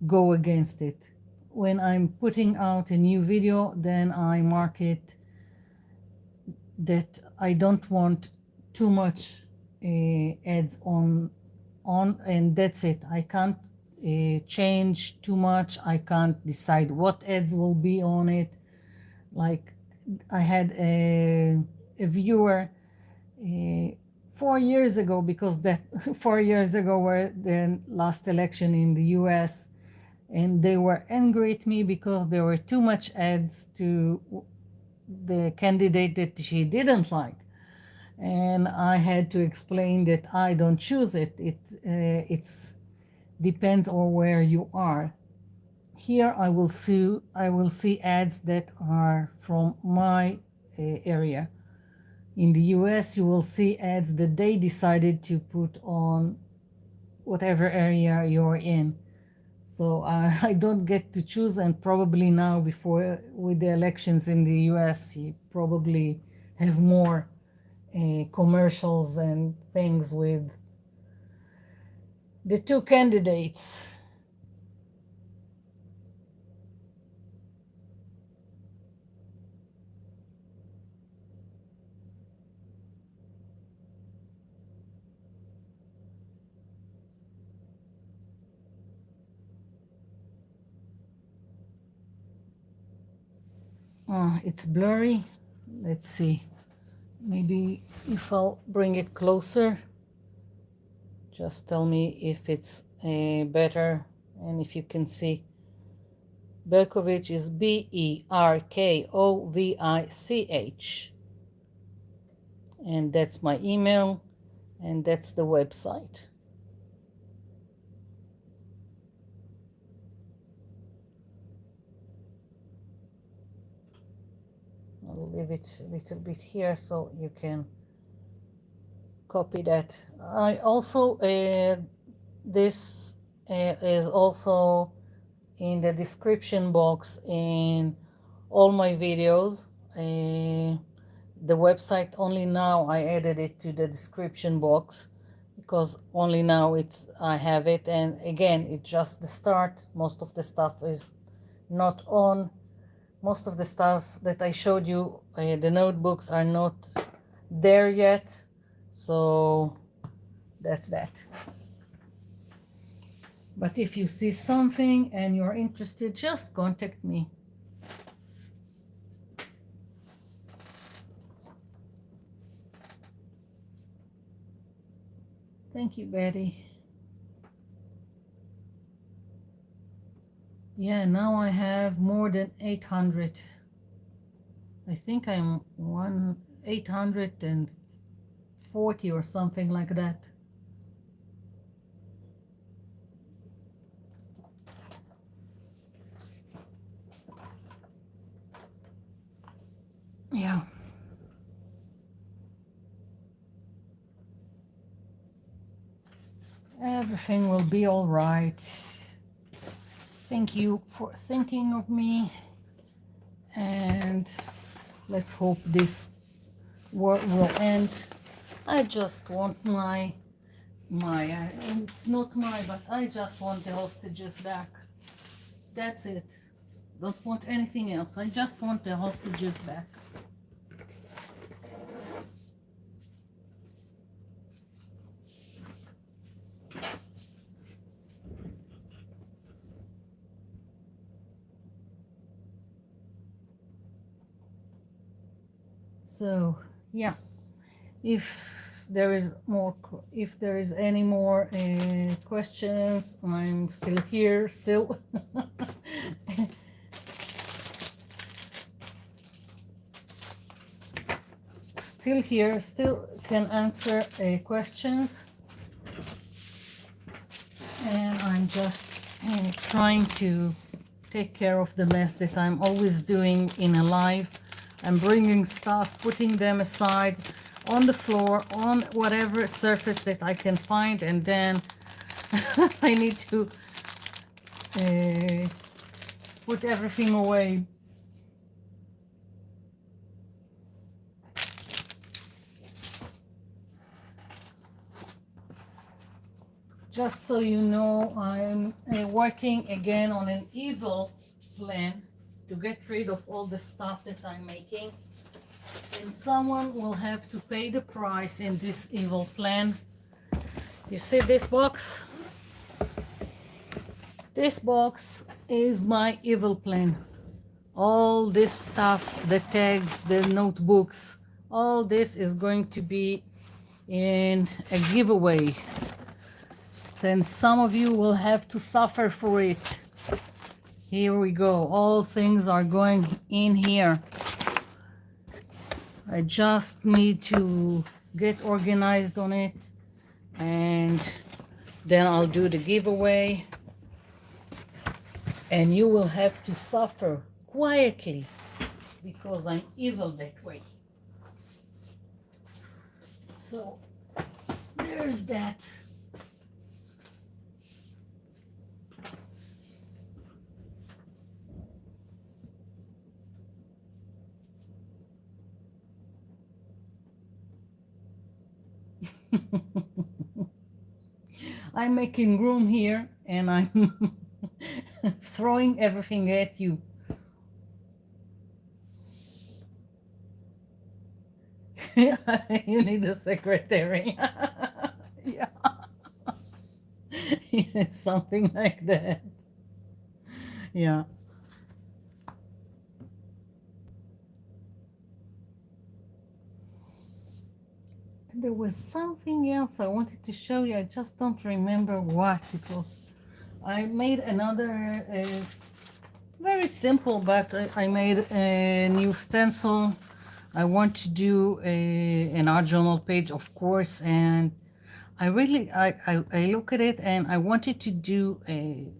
go against it. When I'm putting out a new video, then I mark it that I don't want too much ads on, and that's it. I can't change too much. I can't decide what ads will be on it. Like, I had a viewer 4 years ago, because that 4 years ago were the last election in the US, and they were angry at me because there were too much ads to the candidate that she didn't like, and I had to explain that I don't choose it. It's depends on where you are. Here I will see ads that are from my area. In the US, you will see ads that they decided to put on whatever area you're in. So I don't get to choose, and probably now, before with the elections in the US, you probably have more commercials and things with the two candidates. It's blurry. Let's see. Maybe if I'll bring it closer, just tell me if it's better and if you can see. Berkovich is Berkovich. And that's my email, and that's the website. I'll leave it a little bit here so you can copy that. I also, this is also in the description box in all my videos. The website, only now I added it to the description box, because only now I have it, and again, it's just the start. Most of the stuff is not on. Most of the stuff that I showed you, the notebooks, are not there yet, so that's that. But if you see something and you're interested, just contact me. Thank you, Betty. Yeah, now I have more than 800. I think I'm 840 or something like that. Yeah. Everything will be all right. Thank you for thinking of me, and let's hope this war will end. I just want it's not my, but I just want the hostages back. That's it. Don't want anything else. I just want the hostages back. So yeah, if there is any more questions, I'm still here still. Still here, still can answer questions, and I'm just trying to take care of the mess that I'm always doing in a live. I'm bringing stuff, putting them aside on the floor, on whatever surface that I can find, and then I need to put everything away. Just so you know, I'm working again on an evil plan to get rid of all the stuff that I'm making. And someone will have to pay the price in this evil plan. You see this box? This box is my evil plan. All this stuff, the tags, the notebooks, all this is going to be in a giveaway. Then some of you will have to suffer for it. Here we go. All things are going in here. I just need to get organized on it, and then I'll do the giveaway, and you will have to suffer quietly because I'm evil that way. So there's that. I'm making room here, and I'm throwing everything at you. You need a secretary. Yeah. Yeah, something like that. Yeah. There was something else I wanted to show you. I just don't remember what it was. I made another very simple, but I made a new stencil. I want to do an art journal page, of course, and I really I look at it, and I wanted to do a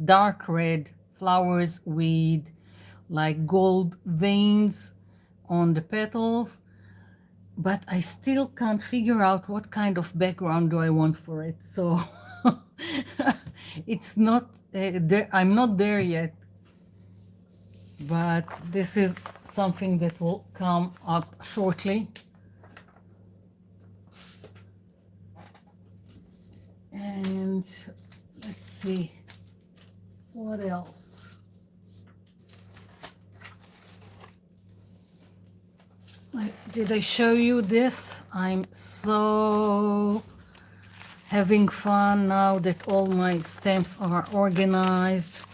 dark red flowers with like gold veins on the petals, but I still can't figure out what kind of background do I want for it. So it's not there. I'm not there yet, but this is something that will come up shortly. And let's see what else. Did I show you this? I'm so having fun now that all my stamps are organized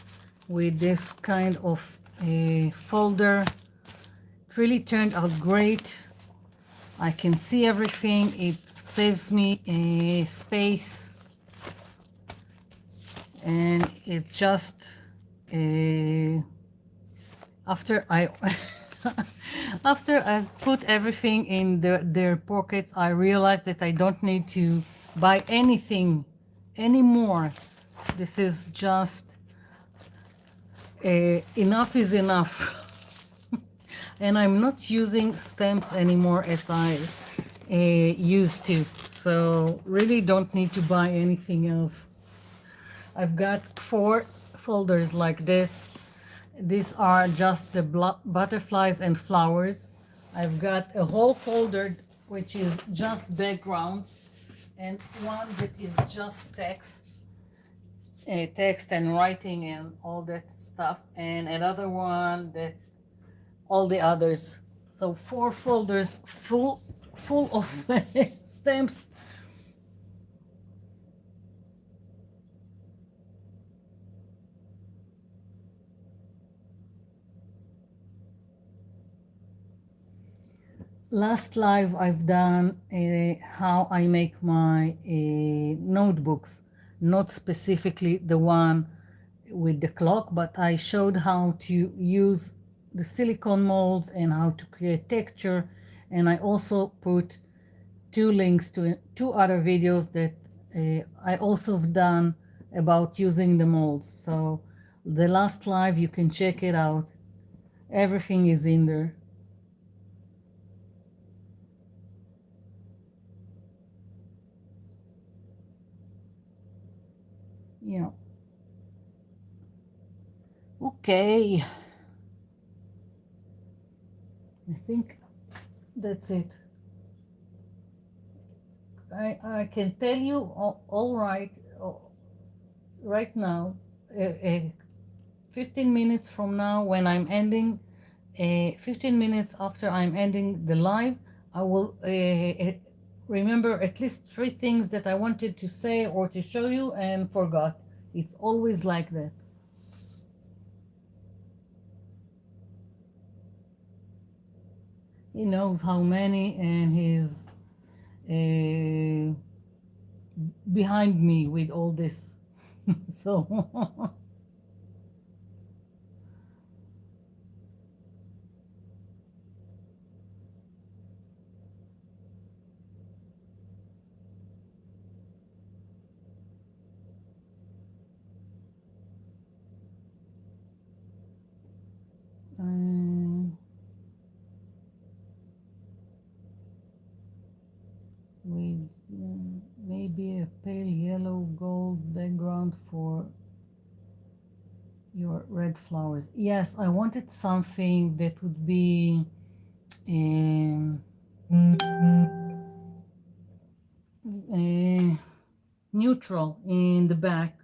with this kind of a folder. It really turned out great. I can see everything. It saves me a space, and it just after I after I put everything in their pockets, I realized that I don't need to buy anything anymore. This is just enough is enough. And I'm not using stamps anymore as I used to. So really don't need to buy anything else. I've got 4 folders like this. These are just the butterflies and flowers. I've got a whole folder which is just backgrounds, and one that is just text, text and writing and all that stuff, and another one that all the others. So 4 folders full of stamps. Last live I've done how I make my notebooks, not specifically the one with the clock, but I showed how to use the silicone molds and how to create texture, and I also put 2 links to 2 other videos that I also have done about using the molds. So the last live, you can check it out. Everything is in there. Yeah. Okay. I think that's it. I can tell you all right right now, 15 minutes from now when I'm ending, 15 minutes after I'm ending the live, I will remember at least 3 things that I wanted to say or to show you and forgot. It's always like that. He knows how many, and he's behind me with all this. So with maybe a pale yellow gold background for your red flowers. Yes, I wanted something that would be neutral in the back,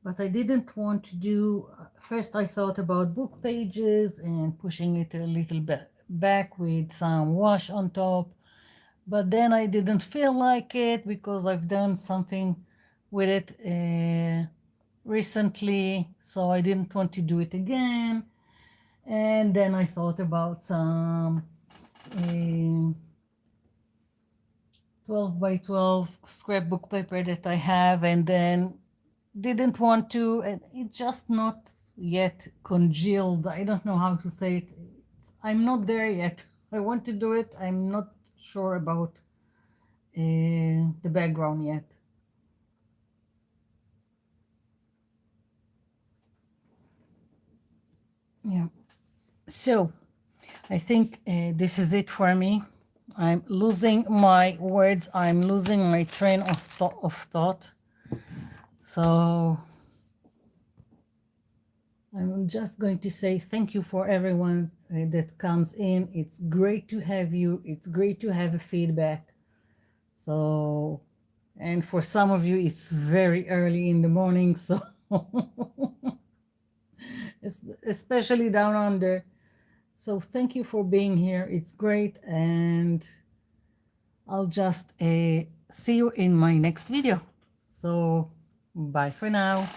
but I didn't want to do. First I thought about book pages and pushing it a little bit back with some wash on top, but then I didn't feel like it because I've done something with it recently, so I didn't want to do it again. And then I thought about some 12 by 12 scrapbook paper that I have, and then didn't want to, and it's just not yet congealed. I don't know how to say it. I'm not there yet. I want to do it. I'm not sure about the background yet. Yeah. So I think this is it for me. I'm losing my words. I'm losing my train of thought. So I'm just going to say thank you for everyone that comes in. It's great to have you. It's great to have a feedback. So, and for some of you, it's very early in the morning. So, especially down under. So thank you for being here. It's great. And I'll just see you in my next video. So bye for now.